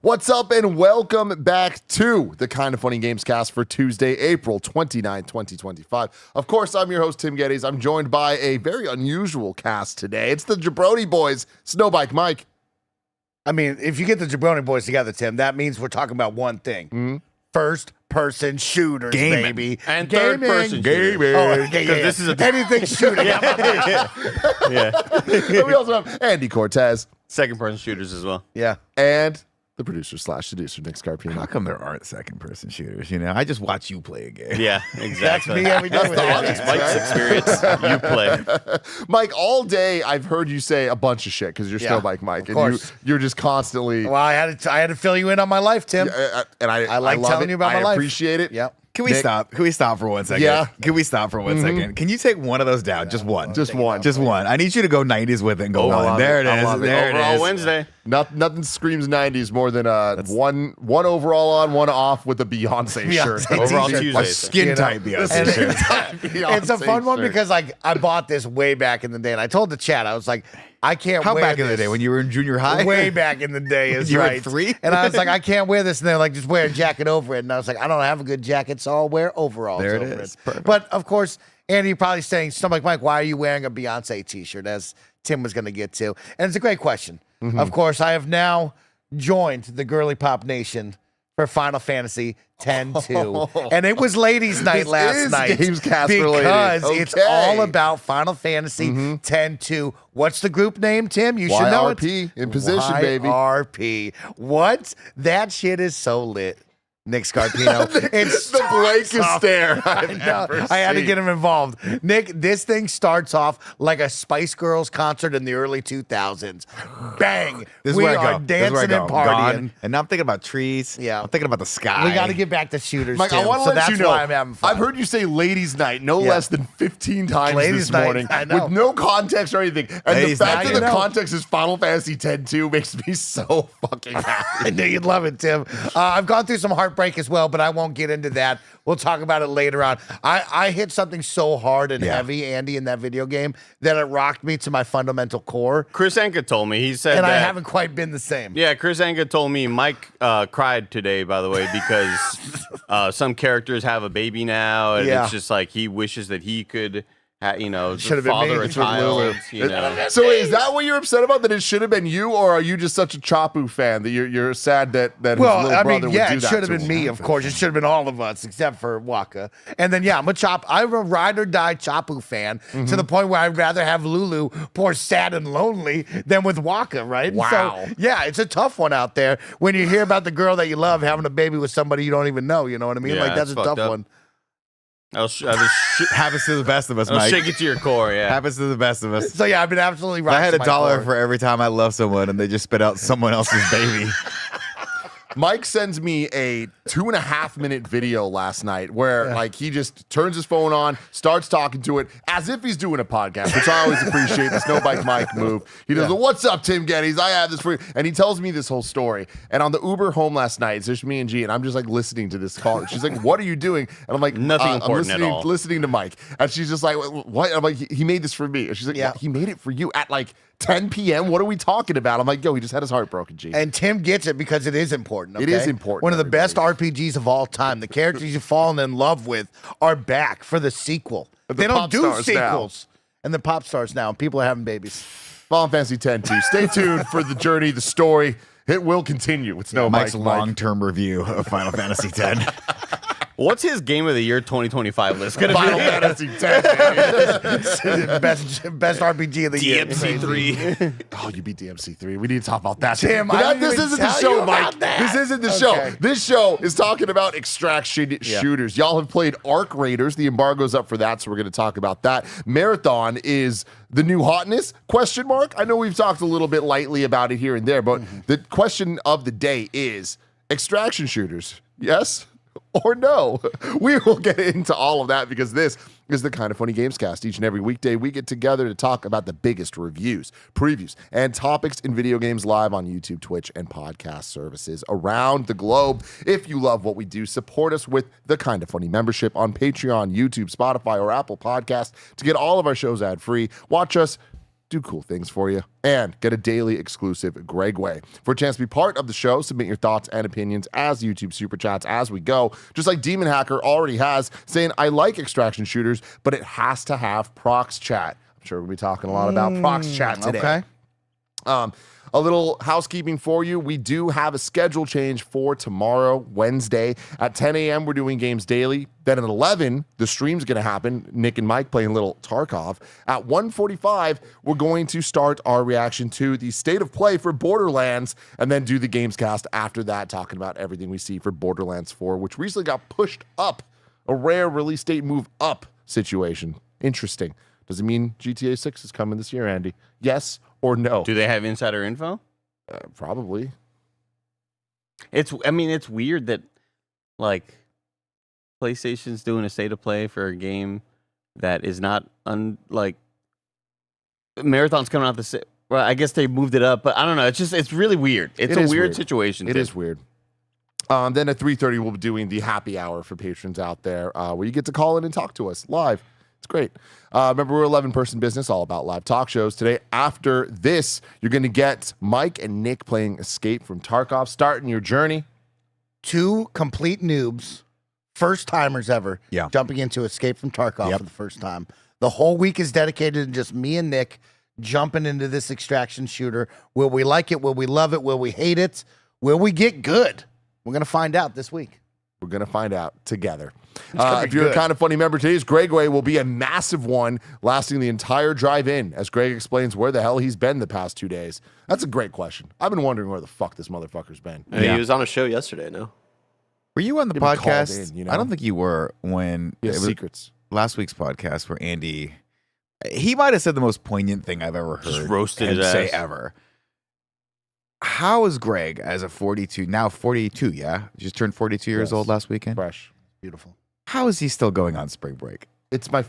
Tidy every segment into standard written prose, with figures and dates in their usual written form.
What's up and welcome back to the Kind of Funny Gamescast for Tuesday, April 29, 2025. Of course, I'm your host, Tim Geddes. I'm joined by a very unusual cast today. It's the Jabroni Boys, Snowbike Mike. I mean, if you get the Jabroni Boys together, Tim, that means we're talking about one thing. First-person shooters, baby. And third-person Gaming. Oh, this is anything shooting. And we also have Andy Cortez. Second-person shooters as well. Yeah. And the producer/seducer, Nick Scarpino. How come there aren't second-person shooters? You know, I just watch you play a game. Yeah, exactly. Me every day. That's the honest Mike's experience. You play. Mike, all day I've heard you say a bunch of shit because you're Snowbike Mike. Of And course. you're just constantly... Well, I had to fill you in on my life, Tim. and I like love telling it. you about my I life. appreciate it. Yep. Can we Nick? stop? Can we stop for 1 second? Yeah. Can we stop for 1 second? Can you take one of those down? Just one. Just one. Just one. I need you to go 90s with it and go I love on. There it. it I is. love it. There it Overall is. Wednesday. Nothing screams 90s more than one overall on, one off with a Beyonce shirt. Beyonce Overall t-shirt. Tuesday. A skin tight Beyonce And shirt. it's a fun one because I bought this way back in the day, and I told the chat, I was like, I can't How wear back in the this. day when you were in junior high? Way back in the day is You were right. 3? And I was like, I can't wear this. And they're like, just wear a jacket over it. And I was like, I don't have a good jacket, so I'll wear overalls There it over is. it. Perfect. But of course, Andy, you're probably saying, Stomach Mike, why are you wearing a Beyonce t-shirt? As Tim was going to get to. And it's a great question. Of course, I have now joined the Girly Pop Nation for Final Fantasy X-2. And it was ladies' night This last is night. Gamescast related. Because it's Okay. all about Final Fantasy X-2. What's the group name, Tim? You should know it. YRP in position, baby. YRP. What? That shit is so lit. Nick Scarpino. It's the blankest stare I've no, ever I had to seen. get him involved. Nick, this thing starts off like a Spice Girls concert in the early 2000s. Bang. This is we where I are go. This is where I dancing go. and partying. Gone. And now I'm thinking about trees. Yeah. I'm thinking about the sky. We got to get back to shooters, Mike, Tim, I want to so let that's you know, why I'm having fun. I've heard you say ladies' night no Yeah. less than 15 times Ladies' this night, morning I know. with no context or anything. And Ladies' the fact night, that the you know. context is Final Fantasy X-2 makes me so fucking happy. I knew you'd love it, Tim. I've gone through some heartbreak as well, but I won't get into that. We'll talk about it later on. I hit something so hard and heavy, Andy, in that video game that it rocked me to my fundamental core, Chris Anka told me. He said and that. I haven't quite been the same. Yeah, Chris Anka told me. Mike cried today, by the way, because some characters have a baby now, and Yeah. it's just like he wishes that he could, Should've been father me. a It's with child. You know. So is that what you're upset about? That it should have been you, or are you just such a Chapu fan that you're sad that his Well, little I brother mean, yeah, would do it that should have to been him? me, of course. It should have been all of us, except for Waka. And then, yeah, I'm a ride or die Chapu fan to the point where I'd rather have Lulu poor sad and lonely than with Waka, right? And Wow. So, yeah, it's a tough one out there when you hear about the girl that you love having a baby with somebody you don't even know. You know what I mean? Yeah, Like, that's it's a tough fucked up. one. I'll Happens to the best of us, I'll Mike. shake it to your core. Yeah. Happens to the best of us. So, yeah, I've been absolutely If right. I had $1 for every time I love someone and they just spit out someone else's baby. Mike sends me a 2.5-minute video last night where like he just turns his phone on, starts talking to it as if he's doing a podcast, which I always appreciate the Snowbike Mike move. He does, "What's up, Tim Geddes? I have this for you." And he tells me this whole story. And on the Uber home last night, it's just me and G, and I'm just like listening to this call. She's like, "What are you doing?" And I'm like, Nothing I'm important at all. listening to Mike. And she's just like, "What?" I'm like, "He made this for me." And she's like, Yeah. "He made it for you at like 10 p.m. What are we talking about?" I'm like, "Yo, he just had his heart broken, G." And Tim gets it because it is important. It okay? is important, One of the everybody. best RPGs of all time. The characters you've fallen in love with are back for the sequel. But They the don't pop do stars now. sequels. And the pop stars now. And people are having babies. Final Fantasy X-2. Stay tuned for the journey, the story. It will continue. It's no Mike's Mike. long-term review of Final Fantasy X. What's his Game of the Year 2025 list gonna Final be? Fantasy X. best RPG of the year. DMC3. Oh, you beat DMC3. We need to talk about that. Tim, But I that, didn't this even isn't the tell show, you about Mike. that. This isn't the show. Okay. This show is talking about extraction shooters. Y'all have played Arc Raiders. The embargo's up for that, so we're going to talk about that. Marathon is the new hotness? Question mark. I know we've talked a little bit lightly about it here and there, but the question of the day is extraction shooters. Yes or no? We will get into all of that because this is the Kind of Funny Gamescast. Each and every weekday, we get together to talk about the biggest reviews, previews, and topics in video games live on YouTube, Twitch, and podcast services around the globe. If you love what we do, support us with the Kind of Funny membership on Patreon, YouTube, Spotify, or Apple Podcasts to get all of our shows ad-free. Watch us do cool things for you, and get a daily exclusive Greg Way. For a chance to be part of the show, submit your thoughts and opinions as YouTube Super Chats as we go. Just like Demon Hacker already has, saying, I like extraction shooters, but it has to have prox chat. I'm sure we'll be talking a lot about prox chat today. Okay. A little housekeeping for you. We do have a schedule change for tomorrow, Wednesday. At 10 a.m., we're doing games daily. Then at 11, the stream's going to happen. Nick and Mike playing a little Tarkov. At 1:45, we're going to start our reaction to the state of play for Borderlands and then do the Gamescast after that, talking about everything we see for Borderlands 4, which recently got pushed up. A rare release date move up situation. Interesting. Does it mean GTA 6 is coming this year, Andy? Yes or no? Do they have insider info? Probably. It's weird that like PlayStation's doing a state of play for a game that is not like Marathon's coming out well, I guess they moved it up, but I don't know. It's really weird. It's a weird situation. It is weird. Then at 3:30, we'll be doing the happy hour for patrons out there, where you get to call in and talk to us live. It's great. Remember, we're 11-person business, all about live talk shows. Today, after this, you're going to get Mike and Nick playing Escape from Tarkov, starting your journey. 2 complete noobs, first timers ever, jumping into Escape from Tarkov for the first time. The whole week is dedicated to just me and Nick jumping into this extraction shooter. Will we like it? Will we love it? Will we hate it? Will we get good? We're going to find out this week. We're going to find out together. If you're a Kind of Funny member, today's Greg Way will be a massive one lasting the entire drive in as Greg explains where the hell he's been the past 2 days. That's a great question. I've been wondering where the fuck this motherfucker's been. He was on a show yesterday, no? Were you on the Didn't be called podcast? in, you know? I don't think you were when Yeah, it was secrets. last week's podcast where Andy, he might have said the most poignant thing I've ever heard. Just roasted him his say ass. ever. How is Greg as a 42, now 42, just turned 42 years Yes. old last weekend? Fresh. Beautiful. How is he still going on spring break? It's my...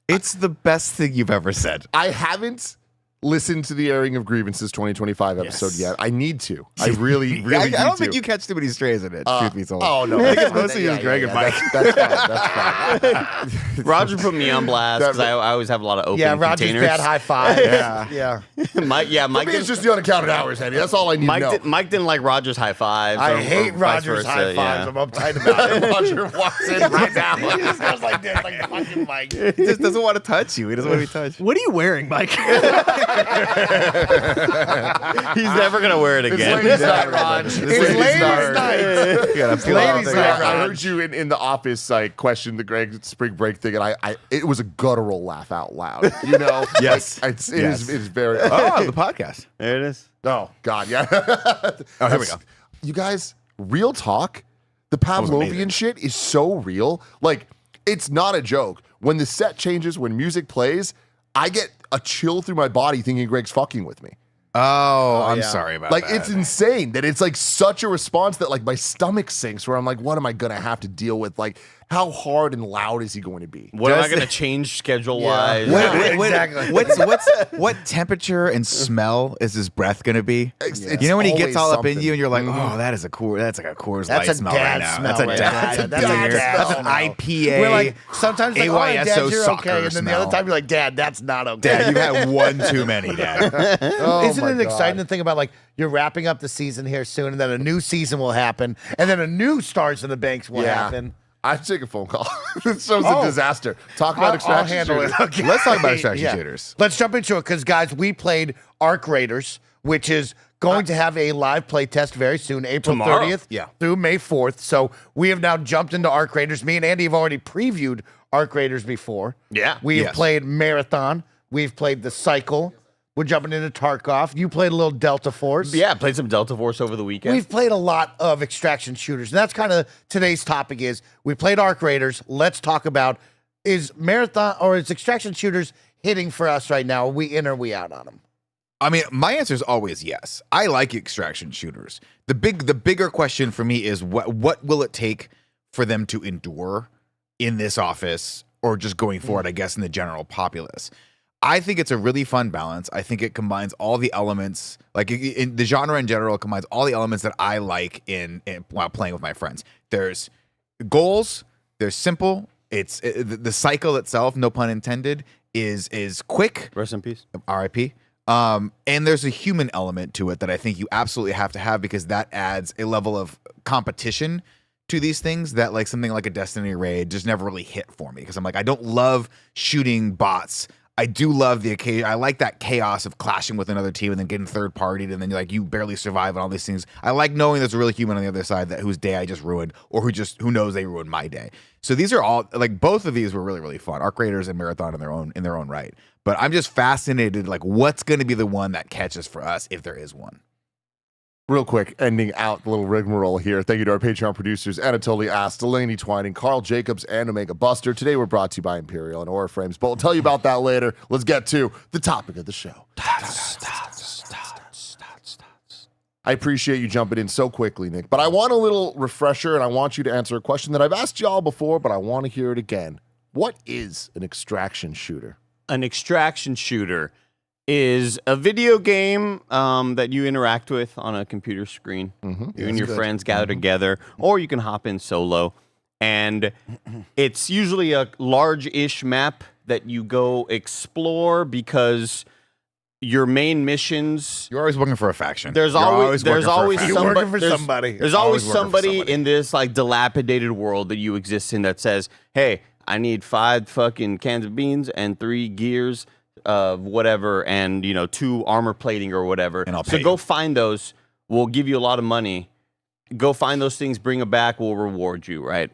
It's the best thing you've ever said. I haven't listened to the Airing of Grievances 2025 episode yet. I need to. I really, really need to. I don't think you catch too many strays in it, truth be told. Oh, no. I think it's mostly just Greg and Mike. That's fine. Roger put me on blast because I always have a lot of open Roger's containers. bad high five. Yeah. Mike For me, it's just the unaccounted hours, Eddie. That's all I need to know. Mike didn't like Roger's high fives. I or hate vice Roger's versa, high fives. yeah. I'm uptight about it. Roger walks in right now. He just goes like this, like fucking Mike. He just doesn't want to touch you. He doesn't want to be touched. What are you wearing, Mike? He's never gonna wear it It's again. ladies' night, Raj. It's ladies' night. Ladies' Ladies' night, I Raj. heard you in the office like question the Greg spring break thing, and I it was a guttural laugh out loud. You know? Yes. Like, it Yes. is very. Oh, the podcast. There it is. Oh God, yeah. Oh, here we go. You guys, real talk. The was amazing. Pavlovian shit is so real. Like, it's not a joke. When the set changes, when music plays, I get a chill through my body thinking Greg's fucking with me. Oh, I'm yeah. sorry about Like, that. it's insane that it's like such a response that like my stomach sinks where I'm like, what am I gonna have to deal with? Like, how hard and loud is he going to be? What am I Does gonna it- change schedule wise? Exactly. What temperature and smell is his breath gonna be? It's You know when he always gets all up in something. you and you're like, oh, that's like a Coors That's Light a smell dad right now. smell That's a right dad. there. That's, That's a dad an smell. IPA. We're like, sometimes like, all right, Dad, AYSO you're soccer okay. And then the other smell. time you're like, Dad, that's not okay. Dad, you've had one too many, Dad. Oh, Isn't my it exciting God. to think about like you're wrapping up the season here soon and then a new season will happen and then a new Stars in the Banks will happen. I take a phone call. This show's a disaster. Talk about I'll extraction handle shooters. it. Okay. Let's talk about extraction shooters. Let's jump into it because, guys, we played Arc Raiders, which is going to have a live play test very soon, April Tomorrow. 30th through May 4th. So we have now jumped into Arc Raiders. Me and Andy have already previewed Arc Raiders before. Yeah. We've Yes. played Marathon. We've played The Cycle. We're jumping into Tarkov. You played a little Delta Force. Yeah, played some Delta Force over the weekend. We've played a lot of extraction shooters, and that's kind of today's topic is we played Arc Raiders. Let's talk about is Marathon or is extraction shooters hitting for us right now? Are we in or are we out on them? I mean, my answer is always yes. I like extraction shooters. The bigger question for me is what will it take for them to endure in this office or just going forward, I guess, in the general populace. I think it's a really fun balance. I think it combines all the elements, like in the genre in general, it combines all the elements that I like in while playing with my friends. There's goals, there's simple, the cycle itself, no pun intended, is quick. Rest in peace. RIP. And there's a human element to it that I think you absolutely have to have because that adds a level of competition to these things that like something like a Destiny raid just never really hit for me because I'm like, I don't love shooting bots. I do love the occasion. I like that chaos of clashing with another team and then getting third partied and then you barely survive and all these things. I like knowing there's a really human on the other side that whose day I just ruined or who knows they ruined my day. So these are all like both of these were really, really fun. Arc Raiders and Marathon in their own right. But I'm just fascinated like what's going to be the one that catches for us if there is one. Real quick, ending out the little rigmarole here. Thank you to our Patreon producers, Anatoly Ast, Delaney Twining, Carl Jacobs, and Omega Buster. Today we're brought to you by Imperial and Aura Frames, but we'll tell you about that later. Let's get to the topic of the show. I appreciate you jumping in so quickly, Nick, but I want a little refresher, and I want you to answer a question that I've asked y'all before, but I want to hear it again. What is an extraction shooter? An extraction shooter is a video game that you interact with on a computer screen. You and your friends gather together, or you can hop in solo. And it's usually a large-ish map that you go explore because your main missions. You're always working for a faction. There's always You're somebody. working for somebody. There's always Always working for somebody somebody. in this like dilapidated world that you exist in that says, "Hey, I need 5 fucking cans of beans and 3 gears of whatever, and 2 armor plating or whatever." And I'll so pay go you. find those. We'll give you a lot of money. Go find those things, bring them back. We'll reward you, right?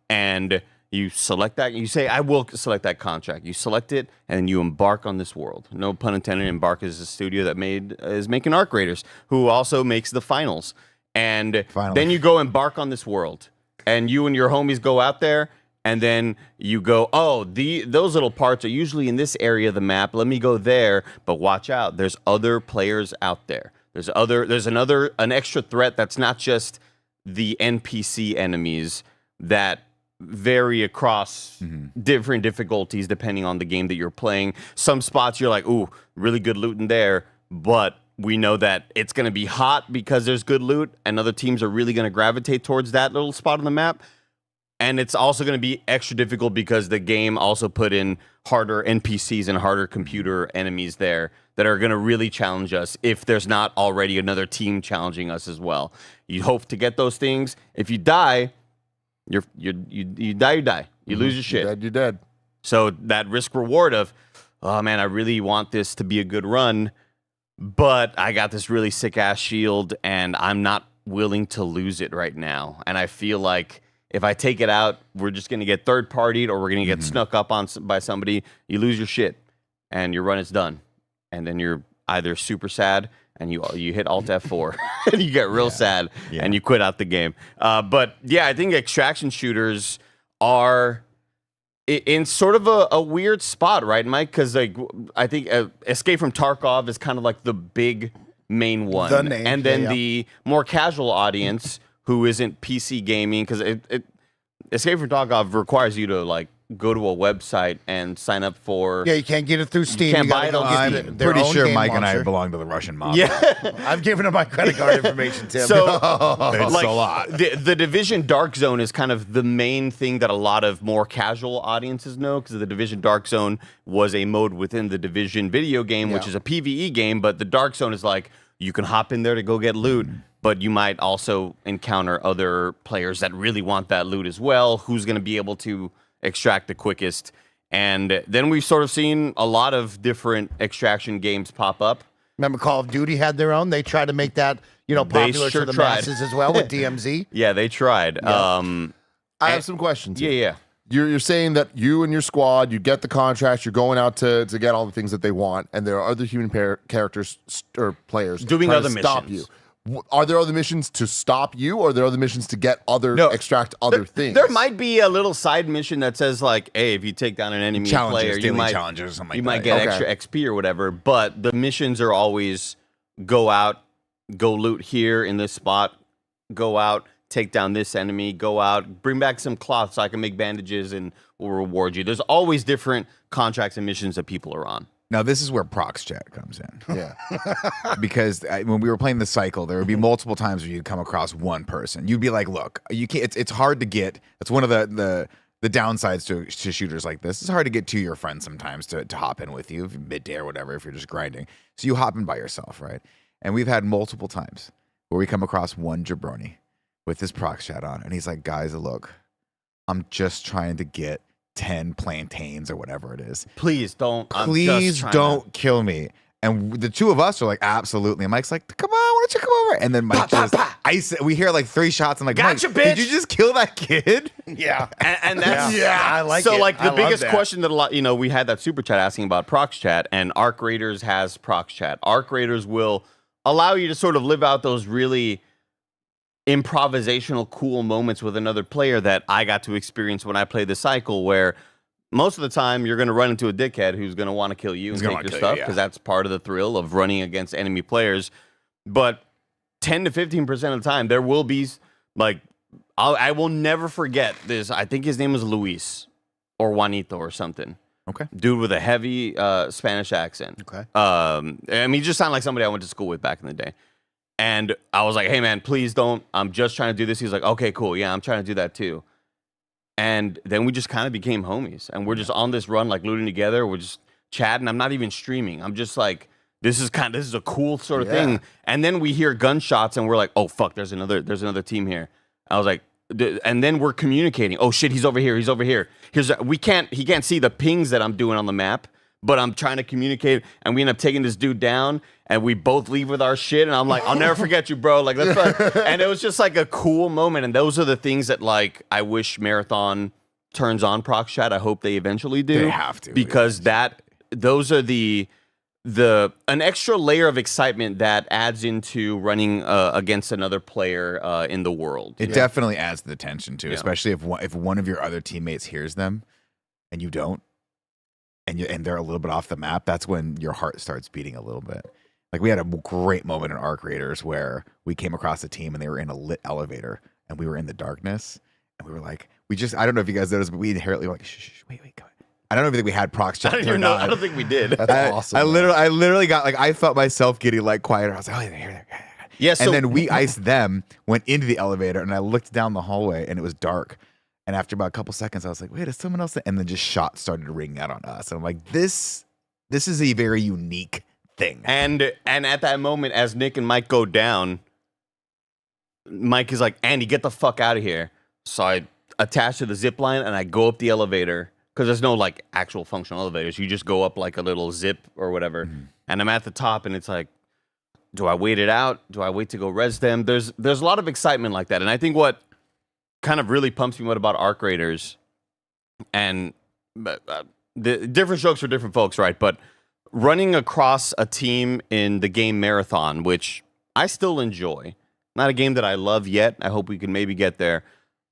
And you select that. You say, "I will select that contract." You select it, and you embark on this world. No pun intended. Embark is a studio that is making Arc Raiders, who also makes the finals. And Finally. then you go embark on this world, and you and your homies go out there. And then you go, oh, those little parts are usually in this area of the map. Let me go there. But watch out. There's other players out there. There's an extra threat that's not just the NPC enemies that vary across different difficulties depending on the game that you're playing. Some spots you're like, ooh, really good loot in there. But we know that it's going to be hot because there's good loot. And other teams are really going to gravitate towards that little spot on the map. And it's also going to be extra difficult because the game also put in harder NPCs and harder computer enemies there that are going to really challenge us if there's not already another team challenging us as well. You hope to get those things. If you die, you die. You lose your shit. You're dead. So that risk reward of, oh man, I really want this to be a good run, but I got this really sick ass shield and I'm not willing to lose it right now. And I feel like if I take it out, we're just going to get third-partied or we're going to get snuck up on by somebody. You lose your shit, and your run is done. And then you're either super sad, and you hit Alt F4, and you get real sad, and you quit out the game. But, yeah, I think extraction shooters are in sort of a weird spot, right, Mike? Because like I think Escape from Tarkov is kind of like the big main one. The name, and then the more casual audience who isn't PC gaming, because Escape from Tarkov requires you to like go to a website and sign up for. Yeah, you can't get it through Steam. Can't You gotta buy it go on get Steam. their Pretty own sure game Mike and I launcher. belong to the Russian mob. Yeah. I've given him my credit card information, Tim. So It's like a lot. the Division Dark Zone is kind of the main thing that a lot of more casual audiences know, because the Division Dark Zone was a mode within the Division video game, which is a PvE game, but the Dark Zone is like you can hop in there to go get loot, but you might also encounter other players that really want that loot as well, who's going to be able to extract the quickest. And then we've sort of seen a lot of different extraction games pop up. Remember Call of Duty had their own? They tried to make that, popular sure to the tried. masses as well with DMZ. Yeah, they tried. I have some questions. Yeah, here. yeah. You're saying that you and your squad, you get the contracts, you're going out to get all the things that they want, and there are other human characters or players Doing trying other to stop missions. you. Are there other missions to stop you, or are there other missions to get extract other things? There might be a little side mission that says like, "Hey, if you take down an enemy Challenges, player, you daily might challenges or something like you that. might get Okay. extra XP or whatever." But the missions are always go out, go loot here in this spot, go out, take down this enemy, go out, bring back some cloth so I can make bandages and we'll reward you. There's always different contracts and missions that people are on. Now, this is where prox chat comes in. Yeah. Because when we were playing the cycle, there would be multiple times where you'd come across one person. You'd be like, look, you can't, it's hard to get. It's one of the the downsides to shooters like this. It's hard to get to your friends sometimes to hop in with you midday or whatever if you're just grinding. So you hop in by yourself, right? And we've had multiple times where we come across one jabroni with his prox chat on, and he's like, guys, look, I'm just trying to get 10 plantains or whatever it is. Please don't. Please don't kill me. And the two of us are like, absolutely. And Mike's like, come on, why don't you come over? And then Mike we hear like 3 shots. I'm like, gotcha, Mike, bitch. Did you just kill that kid? Yeah. And that's I like so it. like I the love biggest that. question that a lot, we had that super chat asking about prox chat, and Arc Raiders has prox chat. Arc Raiders will allow you to sort of live out those really improvisational cool moments with another player that I got to experience when I played the cycle, where most of the time you're going to run into a dickhead who's going to want to kill you and take your stuff, because that's part of the thrill of running against enemy players. But 10 to 15% of the time, there will be like, I will never forget this. I think his name was Luis or Juanito or something. Okay. Dude with a heavy Spanish accent. Okay. I mean, he just sounded like somebody I went to school with back in the day. And I was like, hey, man, please don't. I'm just trying to do this. He's like, okay, cool. Yeah, I'm trying to do that too. And then we just kind of became homies. And we're just on this run, like looting together. We're just chatting. I'm not even streaming. I'm just like, this is a cool sort of thing. And then we hear gunshots and we're like, oh, fuck, there's another team here. I was like, and then we're communicating. Oh, shit, he's over here. He's over here. He can't see the pings that I'm doing on the map, but I'm trying to communicate. And we end up taking this dude down. And we both leave with our shit, and I'm like, I'll never forget you, bro. Like, that's fun. And it was just like a cool moment. And those are the things that, like, I wish Marathon turns on prox chat. I hope they eventually do. They have to, because those are an extra layer of excitement that adds into running against another player in the world. It definitely adds to the tension too, especially if one of your other teammates hears them, and you don't, and they're a little bit off the map. That's when your heart starts beating a little bit. Like, we had a great moment in Arc Raiders where we came across a team and they were in a lit elevator and we were in the darkness, and we were like, I don't know if you guys noticed, but we inherently were like, shh, wait, come on. I don't know if we had prox chat. I don't even know. I don't think we did. That's awesome. I literally got like, I felt myself getting like quieter. I was like, oh, here. Yeah, so, and then we iced them, went into the elevator, and I looked down the hallway and it was dark. And after about a couple seconds, I was like, wait, is someone else there? And then just shots started ringing out on us. And I'm like, this is a very unique thing. And at that moment, as Nick and Mike go down, Mike is like, Andy, get the fuck out of here. So I attach to the zip line and I go up the elevator, because there's no like actual functional elevators. You just go up like a little zip or whatever. Mm-hmm. And I'm at the top, and it's like, do I wait it out? Do I wait to go res them? There's a lot of excitement like that. And I think what kind of really pumps me about Arc Raiders, and the different strokes for different folks, right? But running across a team in the game Marathon, which I still enjoy, not a game that I love yet. I hope we can maybe get there.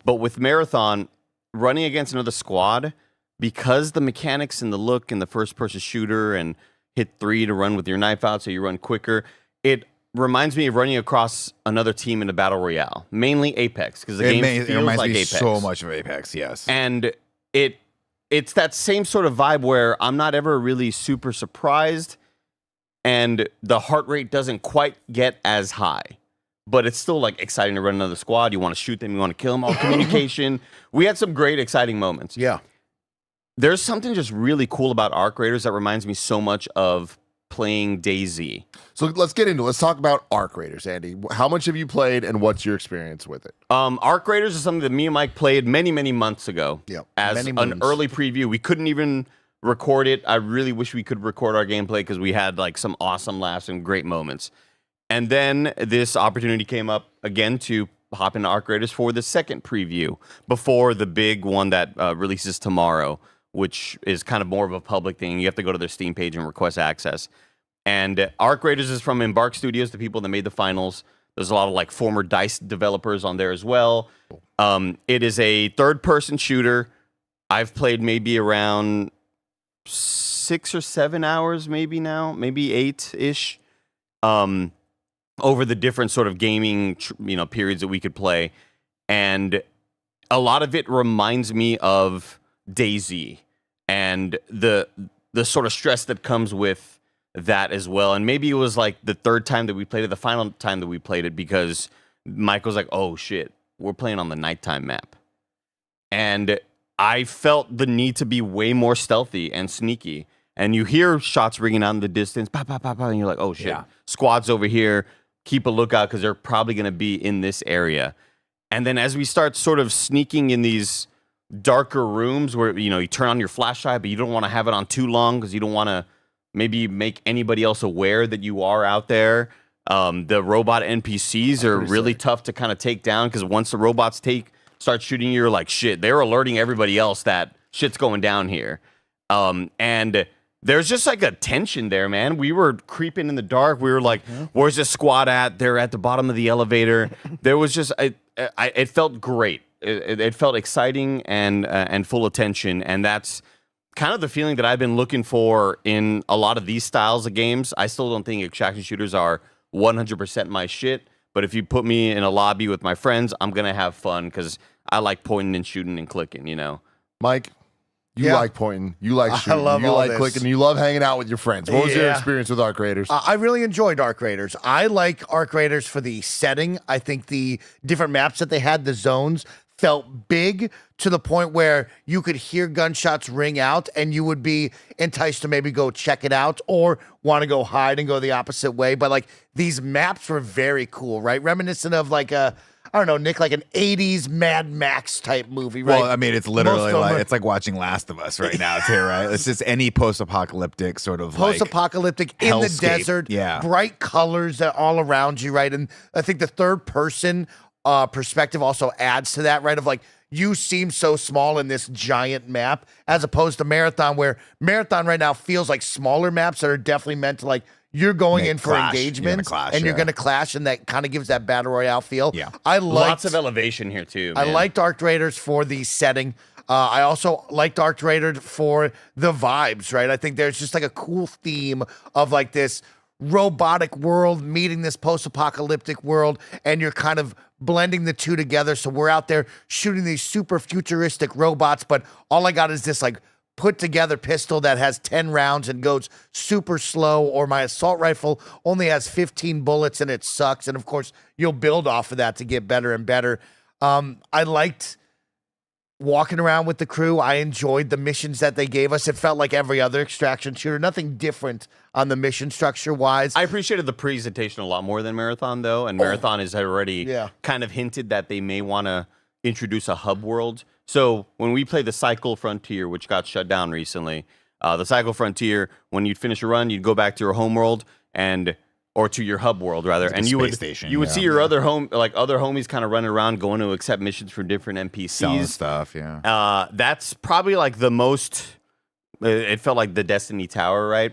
But with Marathon, running against another squad, because the mechanics and the look and the first-person shooter and hit 3 to run with your knife out so you run quicker, it reminds me of running across another team in a battle royale, mainly Apex, because the game feels like Apex. So much of Apex, yes. And it's that same sort of vibe where I'm not ever really super surprised, and the heart rate doesn't quite get as high, but it's still like exciting to run another squad. You want to shoot them, you want to kill them, all communication. We had some great, exciting moments. Yeah. There's something just really cool about Arc Raiders that reminds me so much of playing DayZ. So let's talk about Arc Raiders, Andy. How much have you played, and what's your experience with it? Arc Raiders is something that me and Mike played many, many months ago. Yep. As an early preview. We couldn't even record it. I really wish we could record our gameplay, because we had like some awesome laughs and great moments. And then this opportunity came up again to hop into Arc Raiders for the second preview before the big one that releases tomorrow, which is kind of more of a public thing. You have to go to their Steam page and request access. And Arc Raiders is from Embark Studios, the people that made the finals. There's a lot of like former DICE developers on there as well. It is a third-person shooter. I've played maybe around 6 or 7 hours, maybe now, maybe 8-ish, over the different sort of gaming periods that we could play. And a lot of it reminds me of DayZ and the sort of stress that comes with that as well. And maybe it was like the third time that we played it, the final time that we played it, because Mike was like, oh shit, we're playing on the nighttime map. And I felt the need to be way more stealthy and sneaky. And you hear shots ringing out in the distance, bah, bah, bah, bah, and you're like, oh shit, Yeah. squad's over here. Keep a lookout because they're probably going to be in this area. And then as we start sort of sneaking in these darker rooms where, you turn on your flashlight, but you don't want to have it on too long because you don't want to maybe make anybody else aware that you are out there. The robot NPCs are really tough to kind of take down because once the robots start shooting you, you're like, shit, they're alerting everybody else that shit's going down here. And there's just like a tension there, man. We were creeping in the dark. We were like, where's this squad at? They're at the bottom of the elevator. There was just, it felt great. It felt exciting and full of tension. And that's kind of the feeling that I've been looking for in a lot of these styles of games. I still don't think extraction shooters are 100% my shit. But if you put me in a lobby with my friends, I'm going to have fun because I like pointing and shooting and clicking, Mike, you like pointing, you like shooting, love you all like this. clicking, you love hanging out with your friends. What was your Yeah. experience with Arc Raiders? I really enjoyed Arc Raiders. I like Arc Raiders for the setting. I think the different maps that they had, the zones, felt big to the point where you could hear gunshots ring out and you would be enticed to maybe go check it out or want to go hide and go the opposite way. But like these maps were very cool, right? Reminiscent of like I don't know, Nick, like an 80s Mad Max type movie, right? Well, I mean, it's literally Most of them like are- it's like watching Last of Us right now, too, right? It's just any post-apocalyptic sort of post-apocalyptic in the hellscape. desert, Yeah. bright colors that all around you, right? And I think the third person perspective also adds to that, right? Of like you seem so small in this giant map as opposed to Marathon, where Marathon right now feels like smaller maps that are definitely meant to like you're going Make in for clash. You're gonna engagements clash, and you're yeah. going to clash, and that kind of gives that battle royale feel. Yeah. I liked, Lots of elevation here, too. I man. liked Arc Raiders for the setting. I also liked Arc Raiders for the vibes, right? I think there's just like a cool theme of like this robotic world meeting this post-apocalyptic world, and you're kind of blending the two together. So we're out there shooting these super futuristic robots, but all I got is this like put together pistol that has 10 rounds and goes super slow, or my assault rifle only has 15 bullets and it sucks. And of course, you'll build off of that to get better and better. I liked walking around with the crew. I enjoyed the missions that they gave us. It felt like every other extraction shooter, nothing different on the mission structure wise. I appreciated the presentation a lot more than Marathon, though. And Marathon has already kind of hinted that they may want to introduce a hub world. So when we played the Cycle Frontier, which got shut down recently, the Cycle Frontier, when you'd finish a run, you'd go back to your home world or to your hub world rather, like and a you space would station, you would yeah. see your other homies kind of running around, going to accept missions from different NPCs. selling stuff, yeah. That's probably like the most. It felt like the Destiny Tower, right?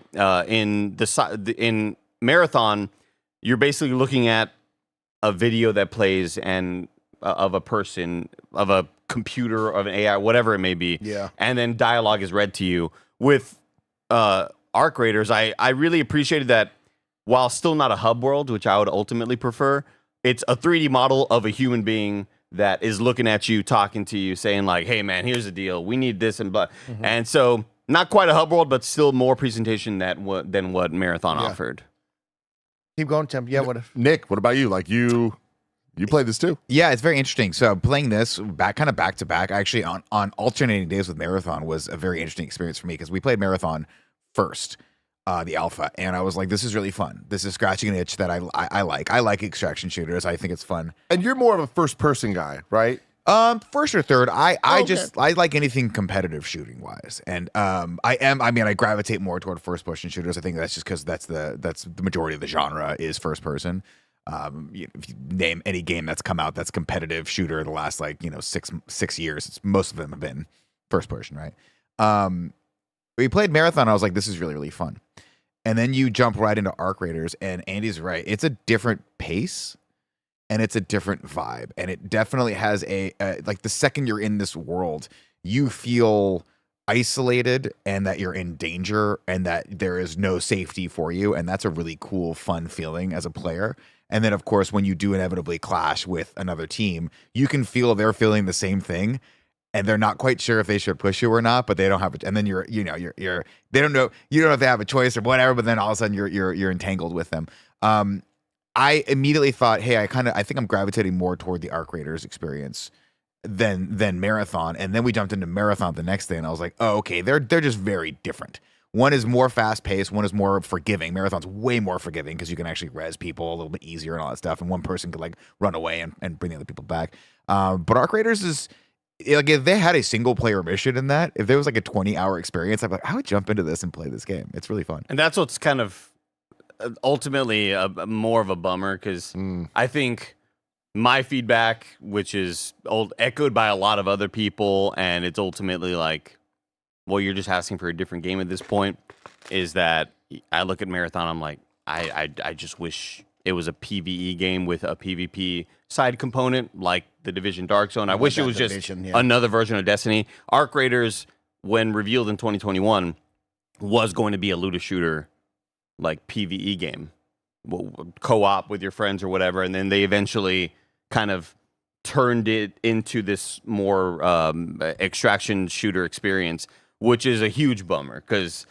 In Marathon, you're basically looking at a video that plays and of a person, of a computer, of an AI, whatever it may be. Yeah. And then dialogue is read to you. With Arc Raiders, I really appreciated that. While still not a hub world, which I would ultimately prefer, it's a 3D model of a human being that is looking at you, talking to you, saying like, hey, man, here's the deal. We need this and blah. And so not quite a hub world, but still more presentation than what Marathon offered. Keep going, Tim. Yeah, what if? Nick, what about you? Like you played this too? Yeah, it's very interesting. So playing this back to back, actually on alternating days with Marathon was a very interesting experience for me because we played Marathon first, the alpha, and I was like, this is really fun. This is scratching an itch that I like. I like extraction shooters. I think it's fun. And you're more of a first person guy, right? First or third, I Okay. like anything competitive shooting wise, and I gravitate more toward first person shooters. I think that's just because that's the majority of the genre is first person. If you name any game that's come out that's competitive shooter the last 6 years, most of them have been first person, right? We played Marathon. I was like, this is really, really fun. And then you jump right into Arc Raiders, and Andy's right. It's a different pace, and it's a different vibe, and it definitely has like the second you're in this world, you feel isolated and that you're in danger and that there is no safety for you, and that's a really cool, fun feeling as a player. And then, of course, when you do inevitably clash with another team, you can feel they're feeling the same thing. And they're not quite sure if they should push you or not, but they don't have it. And then you're they don't know, you don't know if they have a choice or whatever, but then all of a sudden you're entangled with them. I immediately thought, hey, I think I'm gravitating more toward the Arc Raiders experience. than Marathon, and then we jumped into Marathon the next day, and I was like, oh, okay, they're just very different. One is more fast paced, one is more forgiving. Marathon's way more forgiving because you can actually res people a little bit easier and all that stuff, and one person could like run away and bring the other people back. But Arc Raiders is like, if they had a single player mission in that, if there was like a 20-hour experience, I'd be like, I would jump into this and play this game. It's really fun. And that's what's kind of ultimately more of a bummer, because I think my feedback, which is echoed by a lot of other people, and it's ultimately like, well, you're just asking for a different game at this point, is that I look at Marathon, I'm like, I just wish it was a PvE game with a PvP side component like the Division Dark Zone. I wish it was just another version of Destiny. Arc Raiders, when revealed in 2021, was going to be a looter shooter, like PvE game, co-op with your friends or whatever, and then they eventually kind of turned it into this more extraction shooter experience, which is a huge bummer because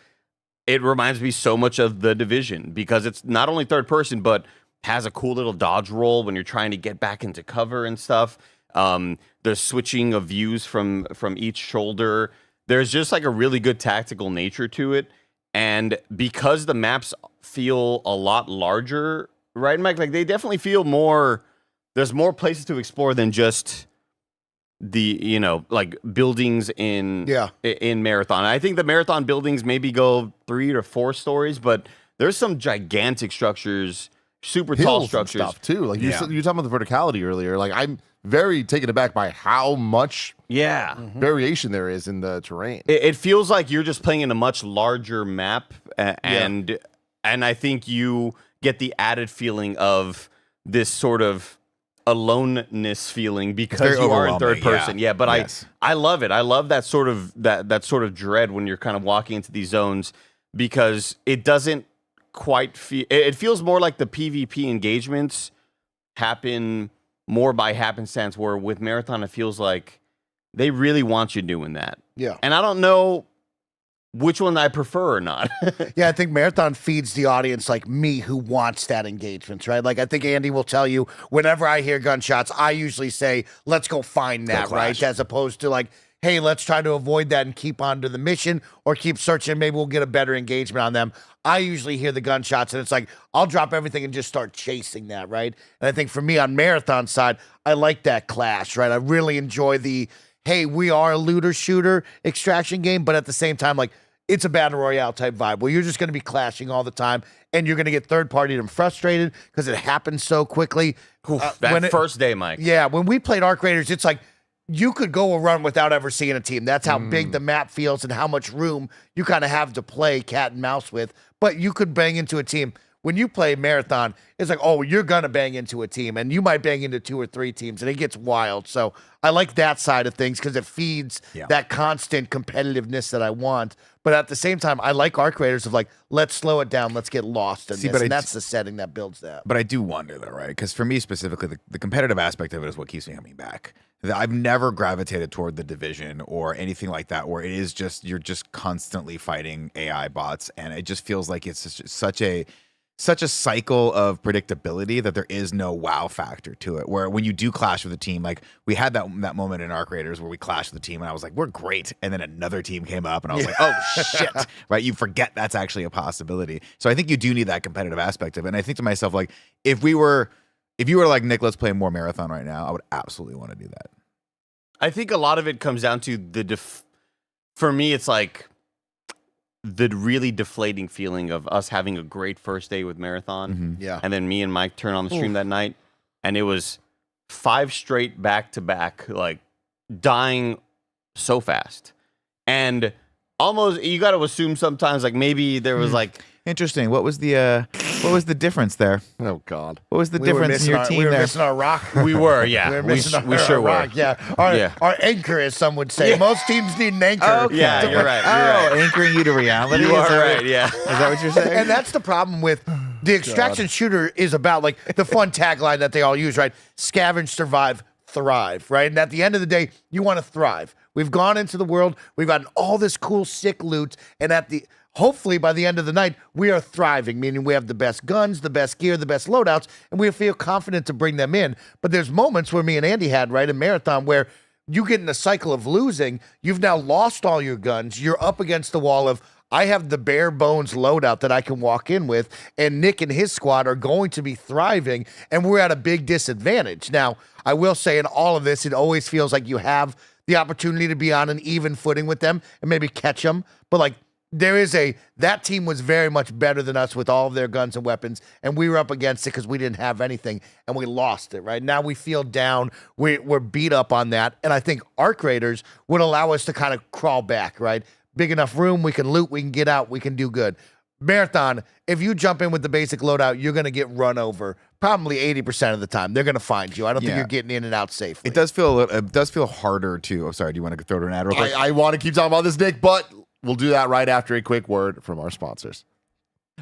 it reminds me so much of The Division, because it's not only third person, but has a cool little dodge roll when you're trying to get back into cover and stuff. There's switching of views from each shoulder. There's just like a really good tactical nature to it. And because the maps feel a lot larger, right, Mike? Like, they definitely feel more... There's more places to explore than just the, like buildings in Marathon. I think the Marathon buildings maybe go 3 to 4 stories, but there's some gigantic structures, super tall structures and stuff too. Like you talking about the verticality earlier. Like, I'm very taken aback by how much variation there is in the terrain. It feels like you're just playing in a much larger map, and I think you get the added feeling of this sort of aloneness feeling because you are in third person. But yes. I love it. I love that sort of that sort of dread when you're kind of walking into these zones, because it doesn't quite feel, it feels more like the PvP engagements happen more by happenstance, where with Marathon it feels like they really want you doing that. And I don't know which one I prefer or not. I think Marathon feeds the audience like me, who wants that engagement, right? Like, I think Andy will tell you, whenever I hear gunshots, I usually say, let's go find that, right? As opposed to like, hey, let's try to avoid that and keep on to the mission, or keep searching. Maybe we'll get a better engagement on them. I usually hear the gunshots, and it's like, I'll drop everything and just start chasing that, right? And I think for me on Marathon side, I like that clash, right? I really enjoy the, hey, we are a looter shooter extraction game, but at the same time, like, it's a battle royale type vibe where you're just going to be clashing all the time, and you're going to get third party and frustrated because it happens so quickly. First day, Mike. Yeah, when we played Arc Raiders, it's like you could go a run without ever seeing a team. That's how big the map feels and how much room you kind of have to play cat and mouse with. But you could bang into a team. When you play Marathon, it's like, oh, you're going to bang into a team, and you might bang into 2 or 3 teams, and it gets wild. So I like that side of things because it feeds that constant competitiveness that I want. But at the same time, I like Arc Raiders of like, let's slow it down, let's get lost in this. And that's the setting that builds that. But I do wonder, though, right? Because for me specifically, the competitive aspect of it is what keeps me coming back. I've never gravitated toward the Division or anything like that, where it is just, you're just constantly fighting AI bots, and it just feels like it's just such a cycle of predictability that there is no wow factor to it. Where when you do clash with a team, like we had that moment in Arc Raiders where we clashed with a team, and I was like, we're great. And then another team came up, and I was like, oh shit, right? You forget that's actually a possibility. So I think you do need that competitive aspect of it. And I think to myself, like, if you were like, Nick, let's play more Marathon right now, I would absolutely want to do that. I think a lot of it comes down to for me, it's like the really deflating feeling of us having a great first day with Marathon. And then me and Mike turn on the stream that night, and it was 5 straight back-to-back, like, dying so fast. And almost, you got to assume sometimes, like, maybe there was, like... Interesting. What was the difference there? Oh God! What was the difference in your team there? We were missing our rock. We were, yeah. We sure were. Yeah. Our anchor, as some would say. Most teams need an anchor. Okay. Yeah, you're right. Anchoring you to reality. You are right. Yeah. Is that what you're saying? And that's the problem with the extraction shooter, is about like the fun tagline that they all use, right? Scavenge, survive, thrive, right? And at the end of the day, you want to thrive. We've gone into the world. We've gotten all this cool, sick loot, and hopefully, by the end of the night, we are thriving, meaning we have the best guns, the best gear, the best loadouts, and we feel confident to bring them in. But there's moments where me and Andy had, right, in Marathon, where you get in a cycle of losing. You've now lost all your guns. You're up against the wall of, I have the bare bones loadout that I can walk in with, and Nick and his squad are going to be thriving, and we're at a big disadvantage. Now, I will say in all of this, it always feels like you have the opportunity to be on an even footing with them and maybe catch them. But like, that team was very much better than us with all of their guns and weapons, and we were up against it because we didn't have anything, and we lost it, right? Now we feel down. We're beat up on that, and I think Arc Raiders would allow us to kind of crawl back, right? Big enough room, we can loot, we can get out, we can do good. Marathon, if you jump in with the basic loadout, you're going to get run over probably 80% of the time. They're going to find you. I don't think you're getting in and out safely. It does feel harder to. Oh, sorry. Do you want to throw to an ad real quick? I want to keep talking about this, Nick, but we'll do that right after a quick word from our sponsors.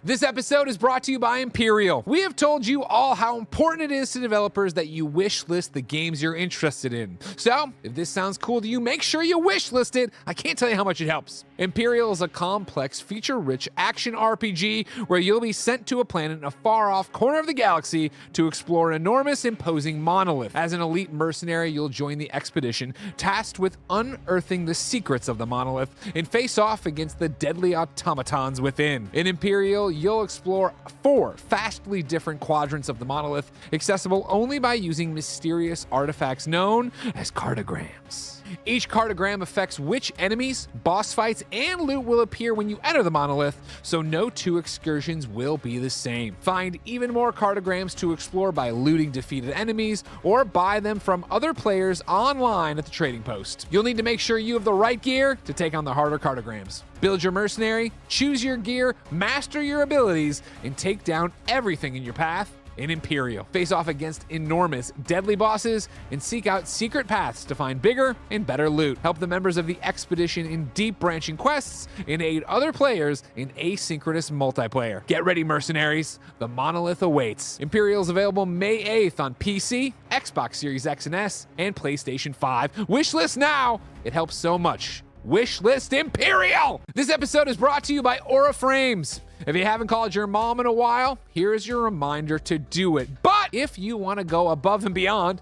This episode is brought to you by Imperial. We have told you all how important it is to developers that you wish list the games you're interested in. So, if this sounds cool to you, make sure you wish list it. I can't tell you how much it helps. Imperial is a complex, feature-rich action RPG where you'll be sent to a planet in a far-off corner of the galaxy to explore an enormous, imposing monolith. As an elite mercenary, you'll join the expedition tasked with unearthing the secrets of the monolith and face off against the deadly automatons within. In Imperial, you'll explore 4 vastly different quadrants of the monolith, accessible only by using mysterious artifacts known as cartograms. Each cartogram affects which enemies, boss fights, and loot will appear when you enter the monolith, so no 2 excursions will be the same. Find even more cartograms to explore by looting defeated enemies or buy them from other players online at the trading post. You'll need to make sure you have the right gear to take on the harder cartograms. Build your mercenary, choose your gear, master your abilities, and take down everything in your path in Imperial. Face off against enormous, deadly bosses and seek out secret paths to find bigger and better loot. Help the members of the expedition in deep branching quests and aid other players in asynchronous multiplayer. Get ready, mercenaries. The monolith awaits. Imperial is available May 8th on PC, Xbox Series X and S, and PlayStation 5. Wishlist now. It helps so much. Wishlist Empyreal! This episode is brought to you by Aura Frames. If you haven't called your mom in a while, here's your reminder to do it. But if you want to go above and beyond,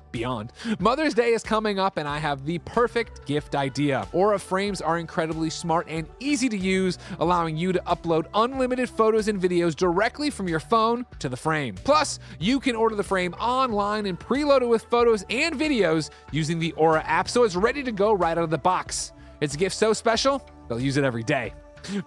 Mother's Day is coming up and I have the perfect gift idea. Aura Frames are incredibly smart and easy to use, allowing you to upload unlimited photos and videos directly from your phone to the frame. Plus, you can order the frame online and preload it with photos and videos using the Aura app, so it's ready to go right out of the box. It's a gift so special, they'll use it every day.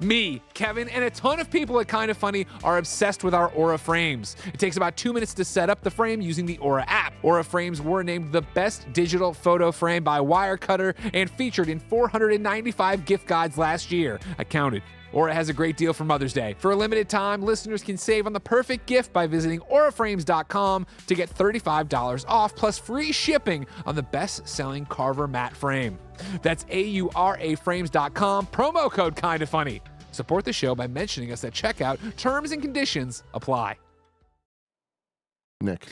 Me, Kevin, and a ton of people at Kinda Funny are obsessed with our Aura frames. It takes about 2 minutes to set up the frame using the Aura app. Aura frames were named the best digital photo frame by Wirecutter and featured in 495 gift guides last year. I counted. Aura has a great deal for Mother's Day. For a limited time, listeners can save on the perfect gift by visiting auraframes.com to get $35 off plus free shipping on the best-selling Carver matte frame. That's auraframes.com, promo code Kinda Funny. Support the show by mentioning us at checkout. Terms and conditions apply. Nick.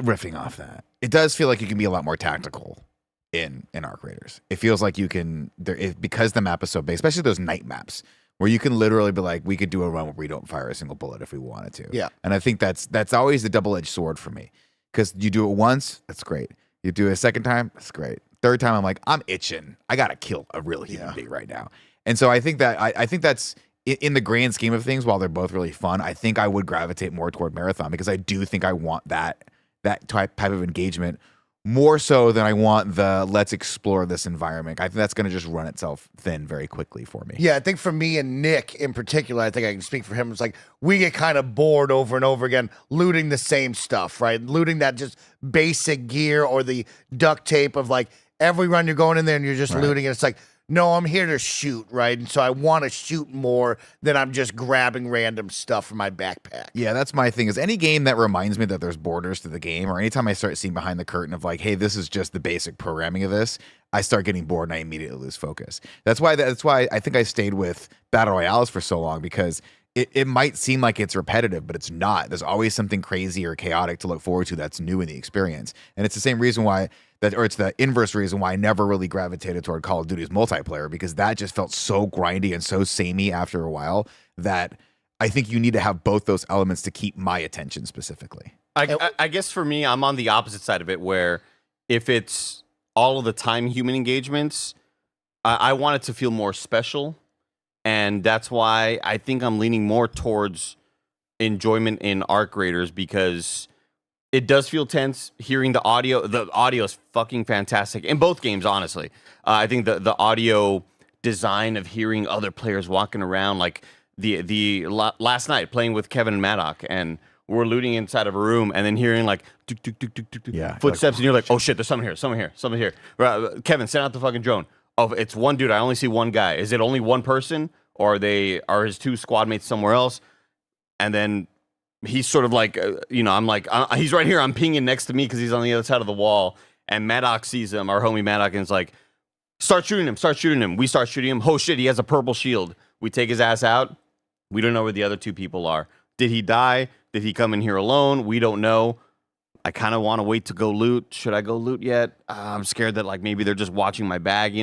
Riffing off that, it does feel like you can be a lot more tactical in Arc Raiders. It feels like you can because the map is so big, especially those night maps where you can literally be like, we could do a run where we don't fire a single bullet if we wanted to. Yeah. And I think that's always the double-edged sword for me, because you do it once, that's great. You do it a second time, that's great. Third time, I'm like, I'm itching. I gotta kill a real human being right now. And so I think that I think that's in the grand scheme of things. While they're both really fun, I think I would gravitate more toward Marathon because I do think I want that type of engagement more so than I want the let's explore this environment. I think that's going to just run itself thin very quickly for me. Yeah, I think for me and Nick in particular, I think I can speak for him. It's like we get kind of bored over and over again looting the same stuff, right? Looting that just basic gear or the duct tape of like every run you're going in there and you're just looting it. It's like, no, I'm here to shoot, right? And so I want to shoot more than I'm just grabbing random stuff from my backpack. Yeah, that's my thing, is any game that reminds me that there's borders to the game, or anytime I start seeing behind the curtain of like, hey, this is just the basic programming of this, I start getting bored and I immediately lose focus. That's why I think I stayed with Battle Royales for so long, because it might seem like it's repetitive, but it's not. There's always something crazy or chaotic to look forward to that's new in the experience. And it's the same reason why it's the inverse reason why I never really gravitated toward Call of Duty's multiplayer, because that just felt so grindy and so samey after a while that I think you need to have both those elements to keep my attention specifically. I guess for me, I'm on the opposite side of it, where if it's all of the time human engagements, I want it to feel more special. And that's why I think I'm leaning more towards enjoyment in Arc Raiders, because it does feel tense hearing the audio. The audio is fucking fantastic in both games, honestly. I think the audio design of hearing other players walking around, like last night playing with Kevin and Maddock, and we're looting inside of a room and then hearing like tuk, tuk, tuk, tuk, tuk, tuk, footsteps, and you're like, oh shit, there's someone here. Kevin, send out the fucking drone. Oh, it's one dude. I only see one guy. Is it only one person, or are his two squad mates somewhere else? And then he's sort of like, I'm like, he's right here. I'm pinging next to me because he's on the other side of the wall. And Maddock sees him, our homie Maddock, and is like, start shooting him. We start shooting him. Oh shit, he has a purple shield. We take his ass out. We don't know where the other two people are. Did he die? Did he come in here alone? We don't know. I kind of want to wait to go loot. Should I go loot yet? I'm scared that like maybe they're just watching my bag,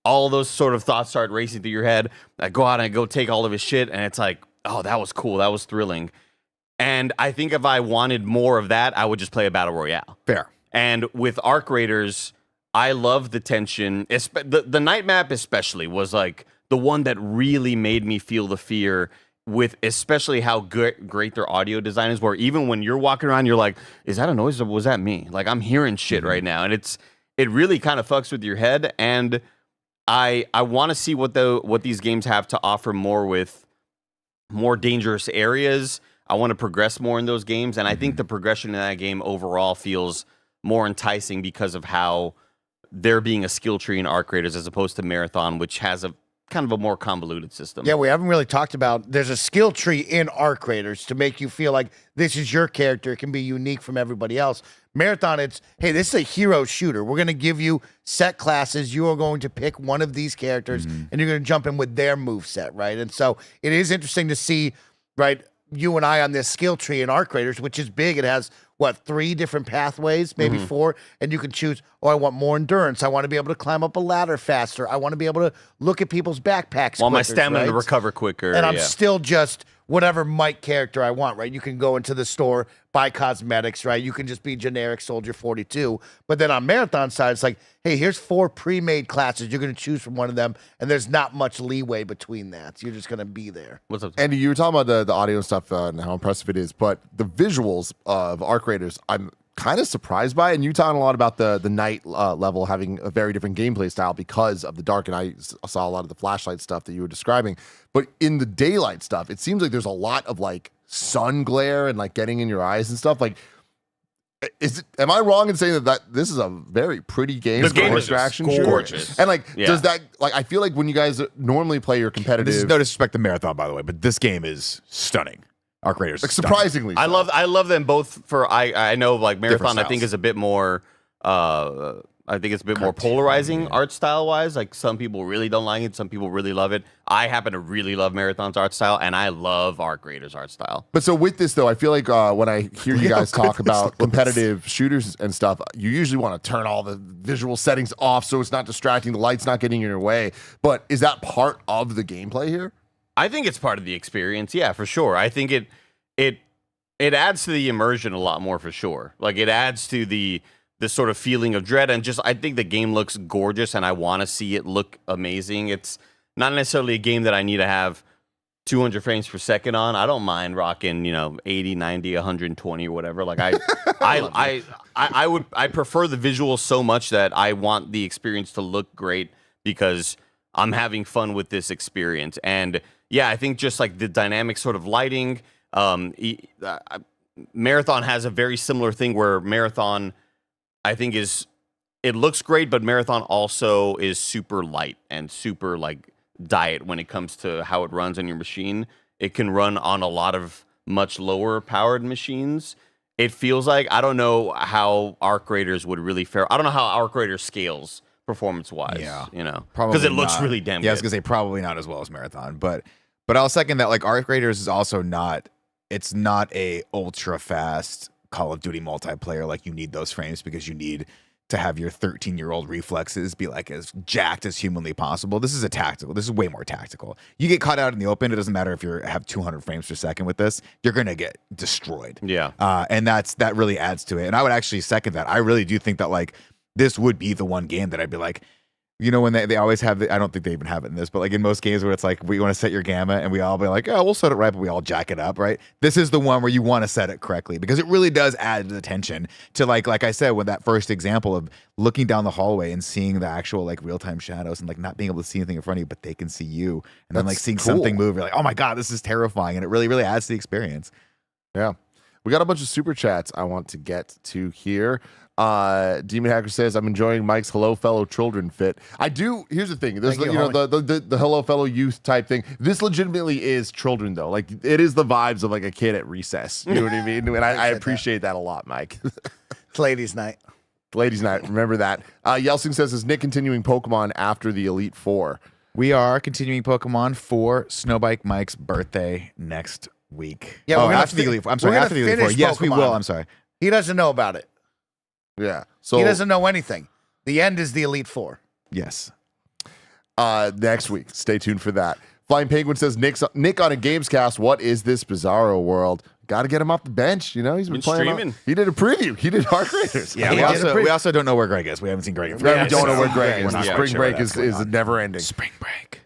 All those sort of thoughts start racing through your head. I go out and I go take all of his shit, and it's like, oh, that was cool. That was thrilling. And I think if I wanted more of that, I would just play a battle royale. Fair. And with Arc Raiders, I love the tension. The night map especially was like the one that really made me feel the fear, with especially how great their audio design is, where even when you're walking around, you're like, is that a noise or was that me? Like, I'm hearing shit right now. And it really kind of fucks with your head. And I want to see what these games have to offer more, with more dangerous areas. I want to progress more in those games. And I think the progression in that game overall feels more enticing because of how there being a skill tree in Arc Raiders as opposed to Marathon, which has a kind of a more convoluted system. Yeah, we haven't really talked about, there's a skill tree in Arc Raiders to make you feel like this is your character. It can be unique from everybody else. Marathon, it's, hey, this is a hero shooter. We're going to give you set classes. You are going to pick one of these characters, and you're going to jump in with their moveset, right? And so it is interesting to see, right, you and I on this skill tree in Arc Raiders, which is big. It has, 3 different pathways, maybe 4, and you can choose, I want more endurance. I want to be able to climb up a ladder faster. I want to be able to look at people's backpacks. Want my stamina to recover quicker. And I'm still just whatever Mike character I want, right? You can go into the store, buy cosmetics, right? You can just be generic Soldier 42. But then on Marathon side, it's like, hey, here's 4 pre-made classes. You're going to choose from one of them, and there's not much leeway between that. So you're just going to be there. What's up? Andy, you were talking about the audio and stuff and how impressive it is, but the visuals of Arc Raiders, I'm kind of surprised by it. And you talking a lot about the night level having a very different gameplay style because of the dark, and I saw a lot of the flashlight stuff that you were describing. But in the daylight stuff, it seems like there's a lot of like sun glare and like getting in your eyes and stuff. Like, am I wrong in saying that this is a very pretty game? The game is extraction gorgeous. shooter? And like, does that, like, I feel like when you guys normally play your competitive, This is no disrespect to Marathon, by the way, but this game is stunning. Arc Raiders, like, surprisingly, I love them both. For I know like Marathon, I think styles. is a bit more. I think it's a bit more polarizing art style wise. Like, some people really don't like it, some people really love it. I happen to really love Marathon's art style, and I love Arc Raiders' art style. But so with this though, I feel like when I hear you guys talk about competitive shooters and stuff, you usually want to turn all the visual settings off so it's not distracting, the light's not getting in your way. But is that part of the gameplay here? I think it's part of the experience, yeah, for sure. I think it adds to the immersion a lot more, for sure. Like, it adds to the sort of feeling of dread, and just I think the game looks gorgeous, and I want to see it look amazing. It's not necessarily a game that I need to have 200 frames per second on. I don't mind rocking, 80, 90, 120 or whatever. Like, I prefer the visuals so much that I want the experience to look great because I'm having fun with this experience. And yeah, I think just like the dynamic sort of lighting, Marathon has a very similar thing where Marathon, I think, it looks great, but Marathon also is super light and super like diet when it comes to how it runs on your machine. It can run on a lot of much lower powered machines. It feels like, I don't know how Arc Raiders would really fare. I don't know how Arc Raiders scales performance-wise, because it looks really damn good. Yeah, I was gonna say probably not as well as Marathon, but I'll second that. Like, Arc Raiders is also not a ultra fast Call of Duty multiplayer. Like, you need those frames because you need to have your 13-year-old reflexes be like as jacked as humanly possible. This is way more tactical. You get caught out in the open, it doesn't matter if you have 200 frames per second with this, you're gonna get destroyed. Yeah. And that really adds to it. And I would actually second that. I really do think that, like, this would be the one game that I'd be like, you know, when they always have I don't think they even have it in this, but like in most games where it's like, we want to set your gamma and we all be like, oh, we'll set it right, but we all jack it up, right? This is the one where you want to set it correctly because it really does add the tension to like I said, with that first example of looking down the hallway and seeing the actual like real-time shadows and like not being able to see anything in front of you, but they can see you. And then like seeing something move, you're like, oh my God, this is terrifying. And it really, really adds to the experience. Yeah. We got a bunch of super chats I want to get to here. Demon Hacker says, I'm enjoying Mike's hello fellow children fit. I do. Here's the thing. There's the hello fellow youth type thing. This legitimately is children though. Like it is the vibes of like a kid at recess. You know what I mean? And I appreciate that a lot, Mike. It's ladies' night. Ladies' night. Remember that. Yelsing says, is Nick continuing Pokemon after the Elite Four? We are continuing Pokemon for Snowbike Mike's birthday next week. Yeah, after the Elite Four. I'm sorry, after the Elite Four. Yes, we will. I'm sorry. He doesn't know about it. Yeah. So he doesn't know anything. The end is the Elite Four. Yes. Next week. Stay tuned for that. Flying Penguin says, Nick on a Gamescast. What is this bizarro world? Got to get him off the bench. You know, he's been playing. Streaming. He did a preview. He did Arc Raiders. Yeah, we also don't know where Greg is. We haven't seen Greg. We don't know where Greg is. We're not Spring sure break what's is going on. never ending. Spring break.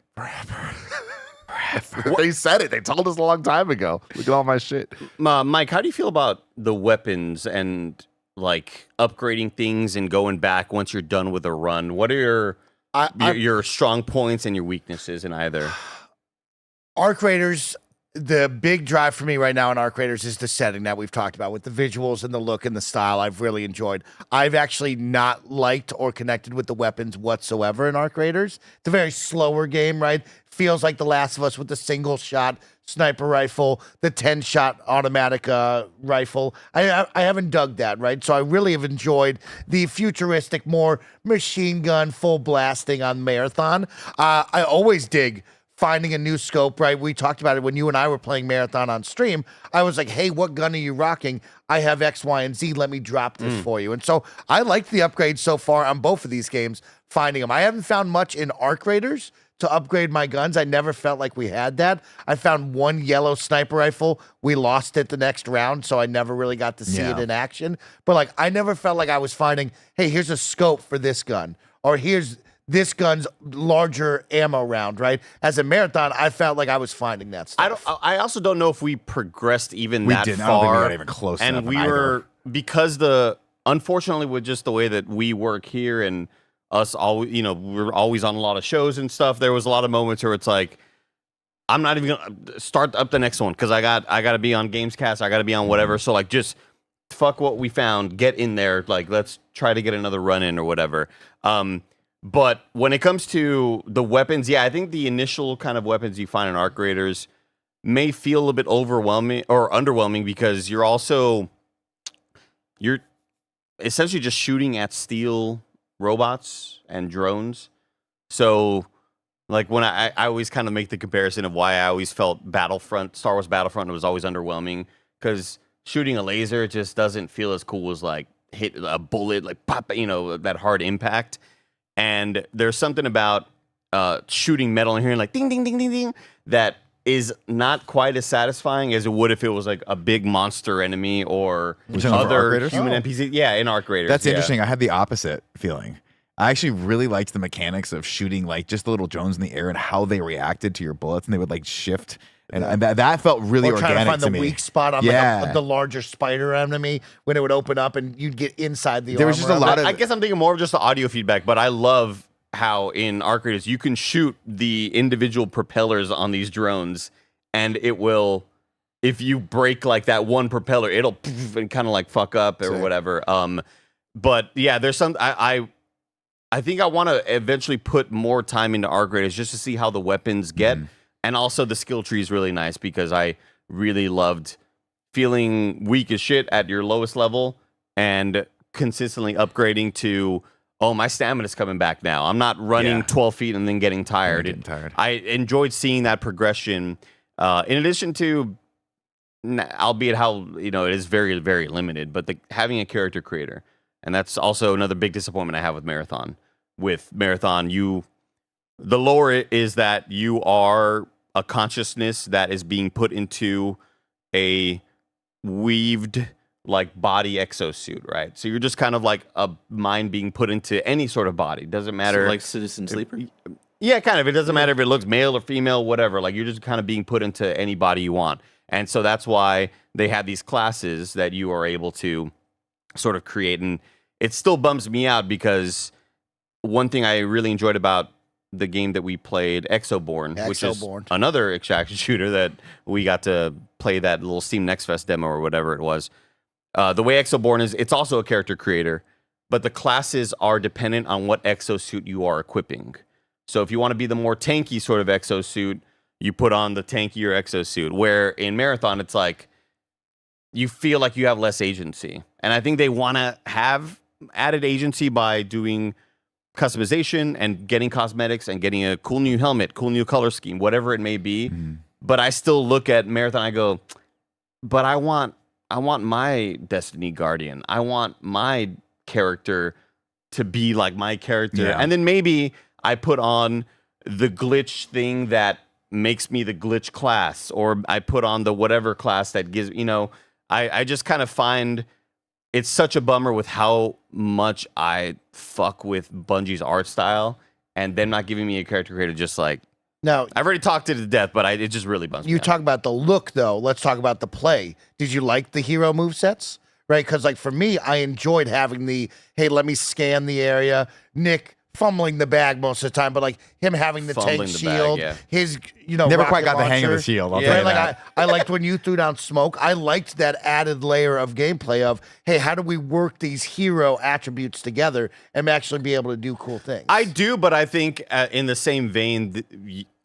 They said it. They told us a long time ago. Look at all my shit. Mike, how do you feel about the weapons and like upgrading things and going back once you're done with a run? What are your strong points and your weaknesses in either? Arc Raiders, the big drive for me right now in Arc Raiders is the setting that we've talked about with the visuals and the look and the style. I've really enjoyed. I've actually not liked or connected with the weapons whatsoever in Arc Raiders. It's a very slower game, right? Feels like The Last of Us with the single shot sniper rifle, the 10-shot automatic rifle. I haven't dug that, right? So I really have enjoyed the futuristic, more machine gun, full blasting on Marathon. I always dig finding a new scope, right? We talked about it when you and I were playing Marathon on stream. I was like, hey, what gun are you rocking? I have X, Y, and Z. Let me drop this for you. And so I liked the upgrades so far on both of these games, finding them. I haven't found much in Arc Raiders to upgrade my guns. I never felt like we had that. I found one yellow sniper rifle. We lost it the next round, so I never really got to see it in action. But like, I never felt like I was finding, hey, here's a scope for this gun, or here's this gun's larger ammo round, right? As a Marathon, I felt like I was finding that stuff. I also don't know if we progressed even We that didn't. far. I don't think we got even close enough And we in either. were, because unfortunately with just the way that we work here and us all, you know, we're always on a lot of shows and stuff. There was a lot of moments where it's like, I'm not even gonna start up the next one because I got to be on Gamescast. I got to be on whatever. So like, just fuck what we found. Get in there. Like, let's try to get another run in or whatever. But when it comes to the weapons, yeah, I think the initial kind of weapons you find in Arc Raiders may feel a little bit overwhelming or underwhelming because you're essentially just shooting at steel robots and drones. So like when I always kind of make the comparison of why I always felt Star Wars Battlefront was always underwhelming because shooting a laser just doesn't feel as cool as like hit a bullet, like pop, you know, that hard impact. And there's something about shooting metal and hearing like ding, ding, ding, ding, ding, that is not quite as satisfying as it would if it was like a big monster enemy or other human NPC. Yeah, in Arc Raiders. That's interesting. I had the opposite feeling. I actually really liked the mechanics of shooting like just the little drones in the air and how they reacted to your bullets, and they would like shift. And that felt really organic trying to find to the me. weak spot on like the larger spider enemy when it would open up and you'd get inside the There was just a lot of. I guess I'm thinking more of just the audio feedback, but I love how in Arc Raiders you can shoot the individual propellers on these drones, and it will, if you break like that one propeller, it'll poof and kind of like fuck up or whatever. But yeah, there's some I think I want to eventually put more time into Arc Raiders just to see how the weapons get. And also the skill tree is really nice because I really loved feeling weak as shit at your lowest level and consistently upgrading to, oh, my stamina's coming back now. I'm not running 12 feet and then getting tired. I enjoyed seeing that progression. In addition to, albeit how, you know, it is very, very limited, but having a character creator. And that's also another big disappointment I have with Marathon. With Marathon, the lore is that you are a consciousness that is being put into a weaved like body exosuit, right? So you're just kind of like a mind being put into any sort of body. Doesn't matter. So like Citizen Sleeper? Yeah, kind of. It doesn't matter if it looks male or female, whatever. Like you're just kind of being put into any body you want. And so that's why they have these classes that you are able to sort of create. And it still bums me out because one thing I really enjoyed about the game that we played, Exoborn, which is another extraction shooter that we got to play that little Steam Next Fest demo or whatever it was. The way Exoborn is, it's also a character creator, but the classes are dependent on what exosuit you are equipping. So if you want to be the more tanky sort of exosuit, you put on the tankier exosuit. Where in Marathon, it's like you feel like you have less agency. And I think they want to have added agency by doing customization and getting cosmetics and getting a cool new helmet, cool new color scheme, whatever it may be. But I still look at Marathon, I go, but I want my Destiny Guardian. I want my character to be like my character. Yeah. And then maybe I put on the glitch thing that makes me the glitch class, or I put on the whatever class that gives, I just kind of find it's such a bummer with how much I fuck with Bungie's art style and them not giving me a character creator. Just like, Now, I've already talked it to death, but it just really bums me you out. talk about the look, though. Let's talk about the play. Did you like the hero movesets? Right? Because, like, for me, I enjoyed having hey, let me scan the area. Nick fumbling the bag most of the time, but, like, him having the Fumbling tank the shield, bag, yeah. his, Never quite rocket got the hang of the launcher. shield. I'll Yeah. tell you Right, that. like I liked when you threw down smoke. I liked that added layer of gameplay of, hey, how do we work these hero attributes together and actually be able to do cool things? I do, but I think in the same vein,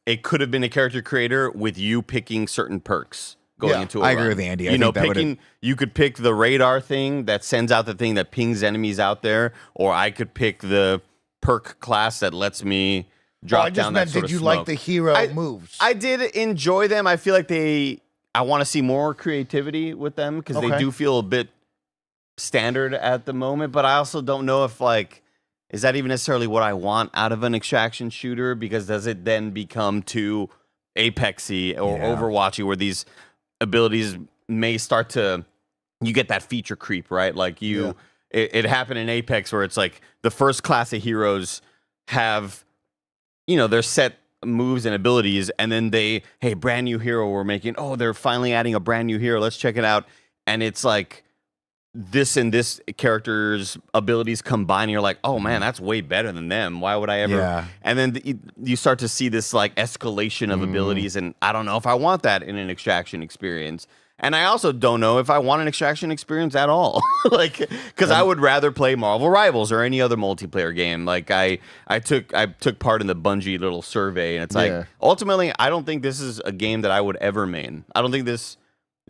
it could have been a character creator with you picking certain perks going Yeah. into a I agree run. with Andy. I You know, think that would've- picking, you could pick the radar thing that sends out the thing that pings enemies out there, or I could pick the perk class that lets me drop I just down that meant, sort did of you smoke. like the hero moves? I did enjoy them. I feel like I want to see more creativity with them because they Okay. do feel a bit standard at the moment, but I also don't know if is that even necessarily what I want out of an extraction shooter? Because does it then become too Apexy or Overwatchy where these abilities may start to, you get that feature creep, right? Like it happened in Apex where it's like the first class of heroes have, their set moves and abilities, and then hey, brand new hero we're making. Oh, they're finally adding a brand new hero. Let's check it out. And it's like this and this character's abilities combine. And you're like, oh man, that's way better than them. Why would I ever? Yeah. And then you start to see this like escalation of abilities, and I don't know if I want that in an extraction experience. And I also don't know if I want an extraction experience at all. Because I would rather play Marvel Rivals or any other multiplayer game. Like I took part in the Bungie little survey, and it's like, ultimately, I don't think this is a game that I would ever main. I don't think this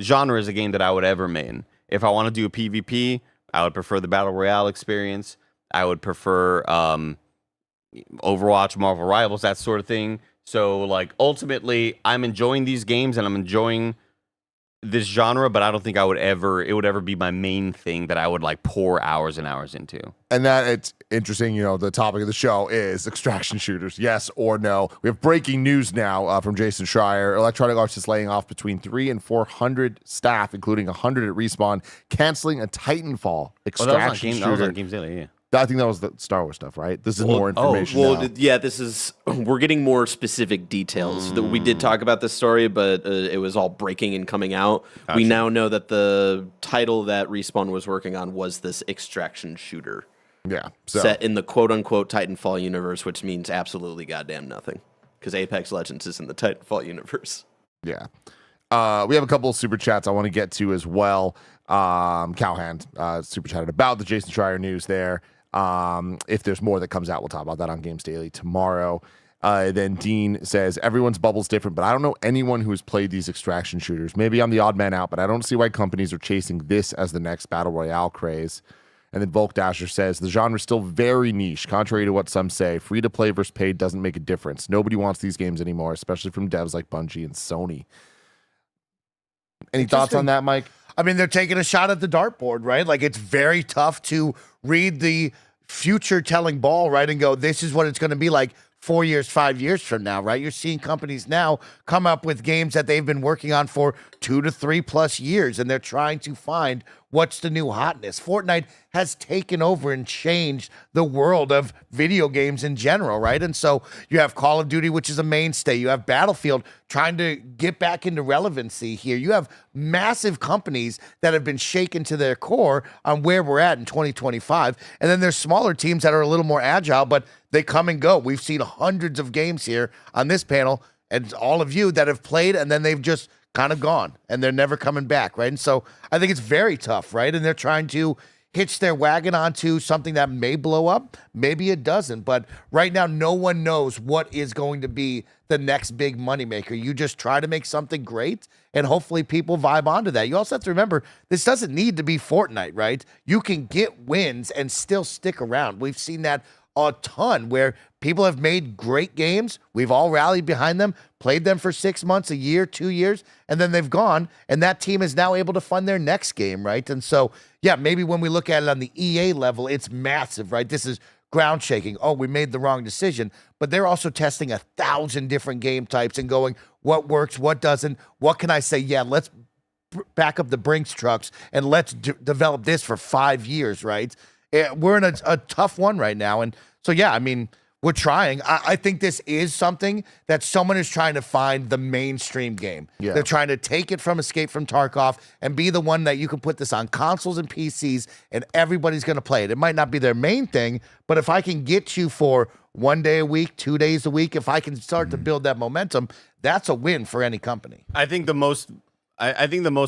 genre is a game that I would ever main. If I want to do a PvP, I would prefer the Battle Royale experience. I would prefer Overwatch, Marvel Rivals, that sort of thing. So, like, ultimately, I'm enjoying these games, and I'm enjoying this genre, but I don't think it would ever be my main thing that I would like pour hours and hours into. And that it's interesting, the topic of the show is extraction shooters, yes or no. We have breaking news now from Jason Schreier. Electronic Arts is laying off between 300 and 400 staff, including 100 at Respawn, canceling a Titanfall extraction shooter. That was on Games Daily, yeah. I think that was the Star Wars stuff, right? This is more information now. Yeah, we're getting more specific details. We did talk about this story, but it was all breaking and coming out. Gotcha. We now know that the title that Respawn was working on was this extraction shooter. Yeah. So. Set in the quote-unquote Titanfall universe, which means absolutely goddamn nothing. Because Apex Legends is in the Titanfall universe. Yeah. We have a couple of super chats I want to get to as well. Cowhand super chatted about the Jason Schreier news there. If there's more that comes out, we'll talk about that on Games Daily tomorrow. Then Dean says, everyone's bubble's different, but I don't know anyone who has played these extraction shooters. Maybe I'm the odd man out, but I don't see why companies are chasing this as the next Battle Royale craze. And then Volk Dasher says, the genre is still very niche, contrary to what some say. Free to play versus paid doesn't make a difference. Nobody wants these games anymore, especially from devs like Bungie and Sony. Any thoughts on that, Mike? I mean, they're taking a shot at the dartboard, right? Like, it's very tough to read the future-telling ball, right, and go, this is what it's going to be like 4 years, 5 years from now, right? You're seeing companies now come up with games that they've been working on for 2 to 3 plus years, and they're trying to find what's the new hotness. Fortnite has taken over and changed the world of video games in general, right? And so you have Call of Duty, which is a mainstay. You have Battlefield trying to get back into relevancy here. You have massive companies that have been shaken to their core on where we're at in 2025. And then there's smaller teams that are a little more agile, but they come and go. We've seen hundreds of games here on this panel, and all of you that have played, and then they've just kind of gone, and they're never coming back, right? And so I think it's very tough, right? And they're trying to hitch their wagon onto something that may blow up. Maybe it doesn't, but right now, no one knows what is going to be the next big moneymaker. You just try to make something great, and hopefully people vibe onto that. You also have to remember, this doesn't need to be Fortnite, right? You can get wins and still stick around. We've seen that a ton where people have made great games. We've all rallied behind them, played them for 6 months, a year, 2 years, and then they've gone, and that team is now able to fund their next game, right? And so, yeah, maybe when we look at it on the EA level, it's massive, right? This is ground shaking. Oh, we made the wrong decision. But they're also testing 1,000 different game types and going, what works, what doesn't, what can I say? Yeah, let's back up the Brinks trucks and let's develop this for 5 years, right? We're in a tough one right now. And so, yeah, I mean, we're trying. I think this is something that someone is trying to find the mainstream game. Yeah. They're trying to take it from Escape from Tarkov and be the one that you can put this on consoles and PCs and everybody's going to play it. It might not be their main thing, but if I can get you for 1 day a week, 2 days a week, if I can start to build that momentum, that's a win for any company. I think the most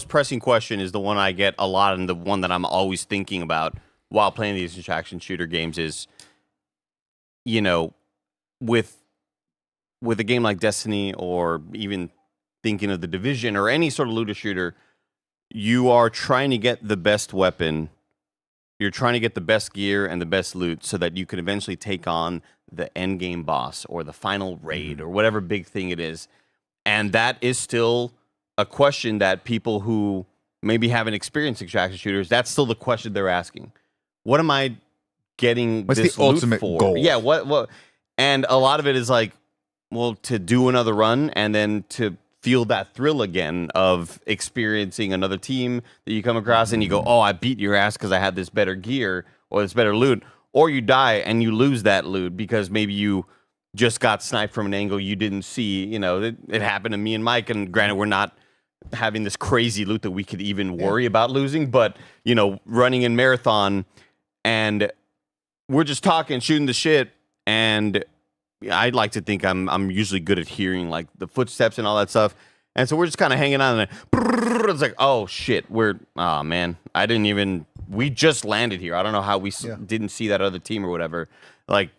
pressing question is the one I get a lot, and the one that I'm always thinking about while playing these attraction shooter games is, you know, with a game like Destiny, or even thinking of The Division or any sort of looter shooter, you are trying to get the best weapon, you're trying to get the best gear and the best loot so that you can eventually take on the end game boss or the final raid or whatever big thing it is. And that is still a question that people who maybe haven't experienced extraction shooters, that's still the question they're asking. What am I getting What's this the loot ultimate for? goal? Yeah, what? And a lot of it is like, well, to do another run and then to feel that thrill again of experiencing another team that you come across and you go, oh, I beat your ass because I had this better gear or this better loot. Or you die and you lose that loot because maybe you just got sniped from an angle you didn't see. You know, it happened to me and Mike, and granted, we're not having this crazy loot that we could even worry about losing, but, you know, running in marathon and we're just talking, shooting the shit, and I'd like to think I'm usually good at hearing like the footsteps and all that stuff. And so we're just kind of hanging on, and it's like, oh shit, oh man, we just landed here. I don't know how we didn't see that other team or whatever. Like,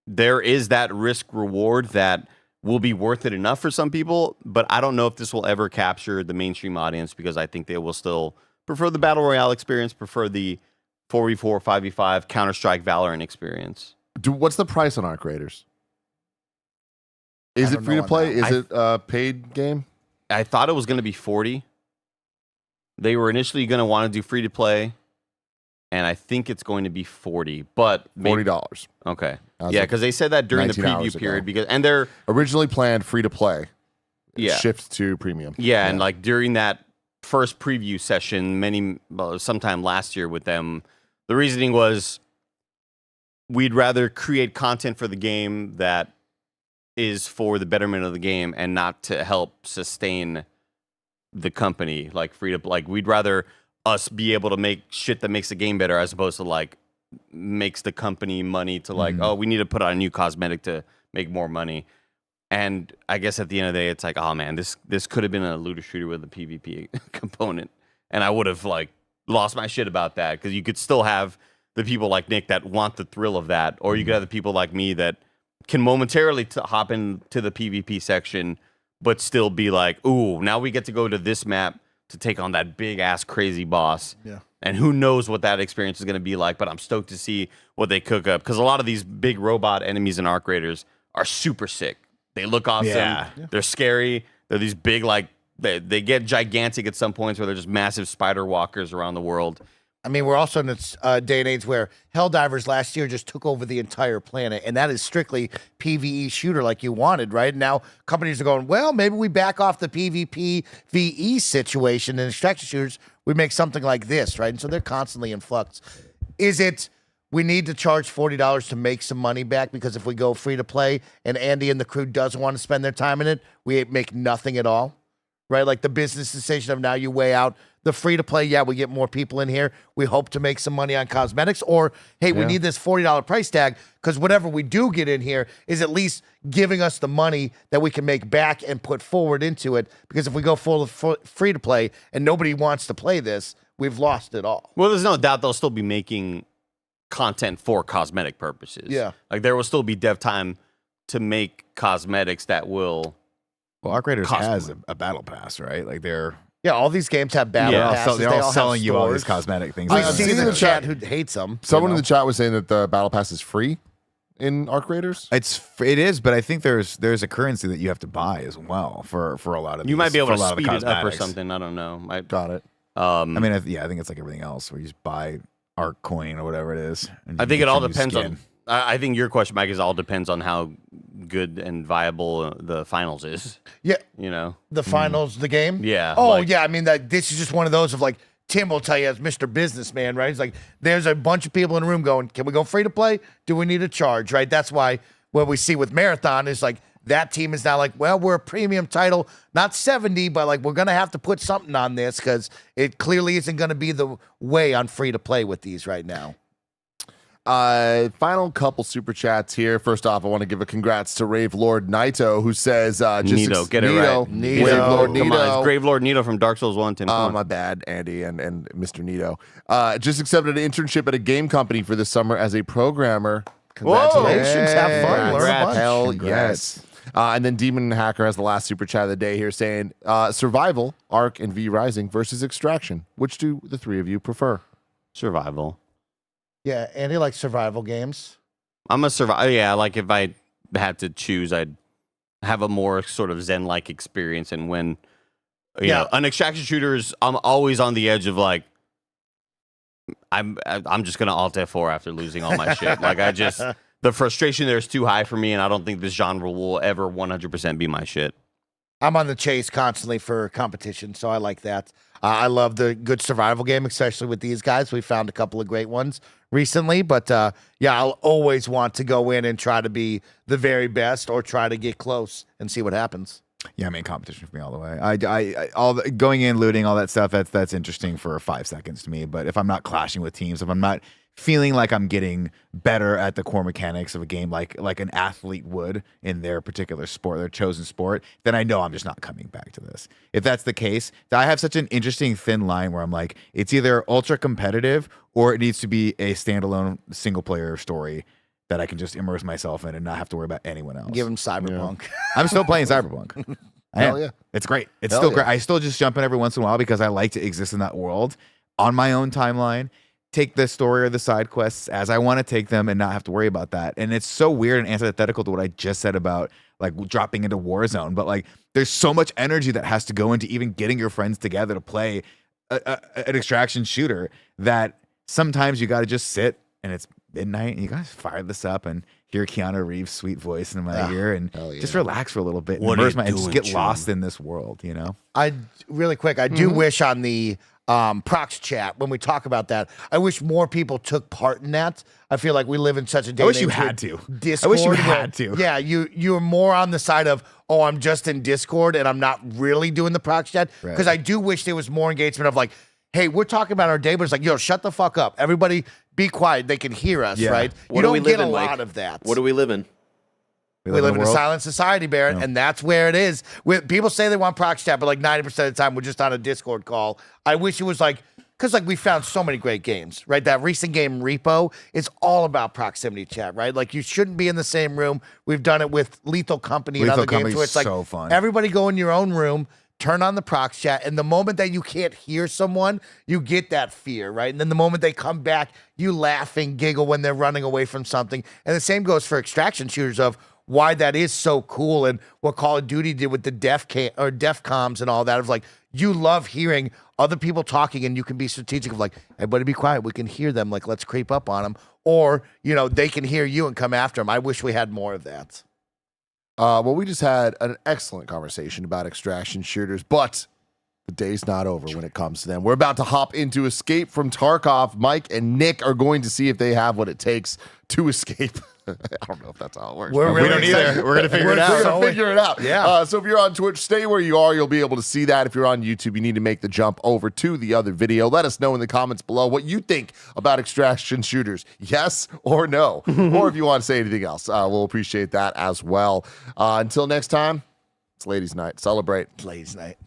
there is that risk reward that will be worth it enough for some people, but I don't know if this will ever capture the mainstream audience, because I think they will still prefer the Battle Royale experience, prefer the 4v4, 5v5, Counter-Strike, Valorant experience. What's the price on Arc Raiders? Is it free to play? Is it a paid game? I thought it was going to be $40. They were initially going to want to do free to play, and I think it's going to be $40. But $40. Okay, yeah, because they said that during the preview period, and they're originally planned free to play. Yeah, shift to premium. Yeah, and like during that first preview session, sometime last year with them, the reasoning was we'd rather create content for the game that is for the betterment of the game and not to help sustain the company. Like we'd rather us be able to make shit that makes the game better, as opposed to like makes the company money to like, oh, we need to put out a new cosmetic to make more money. And I guess at the end of the day, it's like, oh man, this could have been a looter shooter with a PvP component, and I would have like lost my shit about that, because you could still have the people like Nick that want the thrill of that, or you could have the people like me that can momentarily hop into the PvP section, but still be like, ooh, now we get to go to this map to take on that big ass crazy boss. Yeah. And who knows what that experience is going to be like, but I'm stoked to see what they cook up, because a lot of these big robot enemies in Arc Raiders are super sick. They look awesome. Yeah. They're scary. They're these big, like, they get gigantic at some points where they're just massive spider walkers around the world. I mean, we're also in this day and age where Helldivers last year just took over the entire planet, and that is strictly PvE shooter like you wanted, right? Now companies are going, well, maybe we back off the PvP VE situation, and extraction shooters, we make something like this, right? And so they're constantly in flux. Is it we need to charge $40 to make some money back because if we go free to play and Andy and the crew doesn't want to spend their time in it, we make nothing at all, right? Like the business decision of now you weigh out the free to play. Yeah, we get more people in here. We hope to make some money on cosmetics, or hey, we need this $40 price tag because whatever we do get in here is at least giving us the money that we can make back and put forward into it. Because if we go full free to play and nobody wants to play this, we've lost it all. Well, there's no doubt they'll still be making content for cosmetic purposes. Yeah. Like there will still be dev time to make cosmetics that will. Well, Arc Raiders Cost has money. a battle pass, right? Like they're All these games have battle passes. they're They all have selling you all these stores. cosmetic things. I I've see seen the the chat who hates them. Someone in the chat was saying that the battle pass is free in Arc Raiders. It is, but I think there's a currency that you have to buy as well for a lot of. You might be able for a to lot of the speed it up or cosmetics. something. I don't know. Got it. I mean, I think it's like everything else where you just buy Arc coin or whatever it is. And I you think get it all some new depends skin. on. I think your question, Mike, is all depends on how good and viable the finals is. Yeah, You know. the finals, the game. Yeah, Oh like- yeah. I mean that this is just one of those of like Tim will tell you as Mr. Businessman, right? He's like, there's a bunch of people in the room going, can we go free to play? Do we need a charge? Right. That's why what we see with Marathon is like that team is now like, well, we're a premium title, not 70, but like we're gonna have to put something on this because it clearly isn't gonna be the way on free to play with these right now. Final couple super chats here. First off, I want to give a congrats to Rave Lord Naito, who says, Nito, get it right. Nito. Rave Lord Come on, Nito. it's Grave Lord Nito from Dark Souls 1, Tim. Come on. My bad, Andy and Mr. Nito. Just accepted an internship at a game company for this summer as a programmer. Congratulations. Have fun. Learn a Congrats. bunch. Hell Congrats. yes. And then Demon Hacker has the last super chat of the day here saying, Survival, Arc, and V Rising versus Extraction. Which do the three of you prefer? Survival. Yeah, Andy likes survival games. I'm a survival. Yeah, like if I had to choose, I'd have a more sort of Zen-like experience. And when, you know, an extraction shooter is, I'm always on the edge of like, I'm just gonna Alt F4 after losing all my shit. Like the frustration there is too high for me, and I don't think this genre will ever 100% be my shit. I'm on the chase constantly for competition, so I like that. I love the good survival game, especially with these guys. We found a couple of great ones recently, but yeah, I'll always want to go in and try to be the very best or try to get close and see what happens. Yeah, I mean, competition for me all the way. Going in, looting, all that stuff. That's interesting for 5 seconds to me. But if I'm not clashing with teams, if I'm not feeling like I'm getting better at the core mechanics of a game, like an athlete would in their particular sport, their chosen sport, then I know I'm just not coming back to this. If that's the case, I have such an interesting thin line where I'm like, it's either ultra competitive or it needs to be a standalone single player story that I can just immerse myself in and not have to worry about anyone else. Give him Cyberpunk. I'm still playing Cyberpunk. Hell yeah. It's great. It's Hell still yeah. great. I still just jump in every once in a while because I like to exist in that world on my own timeline, take the story or the side quests as I want to take them and not have to worry about that. And it's so weird and antithetical to what I just said about like dropping into Warzone. But like there's so much energy that has to go into even getting your friends together to play an extraction shooter that sometimes you got to just sit and it's midnight and you got to fire this up and hear Keanu Reeves' sweet voice in my ear and just relax for a little bit and What are immerse you and just doing, get Jim? lost in this world, you know? I really quick, I do wish on the prox chat when we talk about that, I wish more people took part in that. I feel like we live in such a day. I wish and you age had where to. Discord, I wish you where- had to. Yeah, you're more on the side of I'm just in Discord and I'm not really doing the prox chat because I do wish there was more engagement of like, hey, we're talking about our day, but it's like, yo, shut the fuck up, everybody, be quiet. They can hear us, Yeah. right? What You do don't we get live a in, Mike? lot of that. What do we live in? We live in a world? silent society, Barrett, and that's where it is. People say they want prox chat, but like 90% of the time, we're just on a Discord call. I wish it was like, because like we found so many great games, right? That recent game Repo is all about proximity chat, right? Like you shouldn't be in the same room. We've done it with Lethal Company and Lethal other games Company's where it's like so fun. everybody go in your own room, turn on the prox chat, and the moment that you can't hear someone, you get that fear, right? And then the moment they come back, you laugh and giggle when they're running away from something. And the same goes for extraction shooters of why that is so cool and what Call of Duty did with the def comms and all that of like, you love hearing other people talking and you can be strategic of like, everybody be quiet. We can hear them. Like, let's creep up on them. Or, you know, they can hear you and come after them. I wish we had more of that. Well, we just had an excellent conversation about extraction shooters, but The day's not over when it comes to them. We're about to hop into Escape from Tarkov. Mike and Nick are going to see if they have what it takes to escape. I don't know if that's how it works. We're but really don't excited. either. We're gonna figure it We're out. going to figure it out. Yeah. So if you're on Twitch, stay where you are. You'll be able to see that. If you're on YouTube, you need to make the jump over to the other video. Let us know in the comments below what you think about extraction shooters. Yes or no? Or if you want to say anything else, we'll appreciate that as well. Until next time, it's ladies' night. Celebrate. Ladies' night.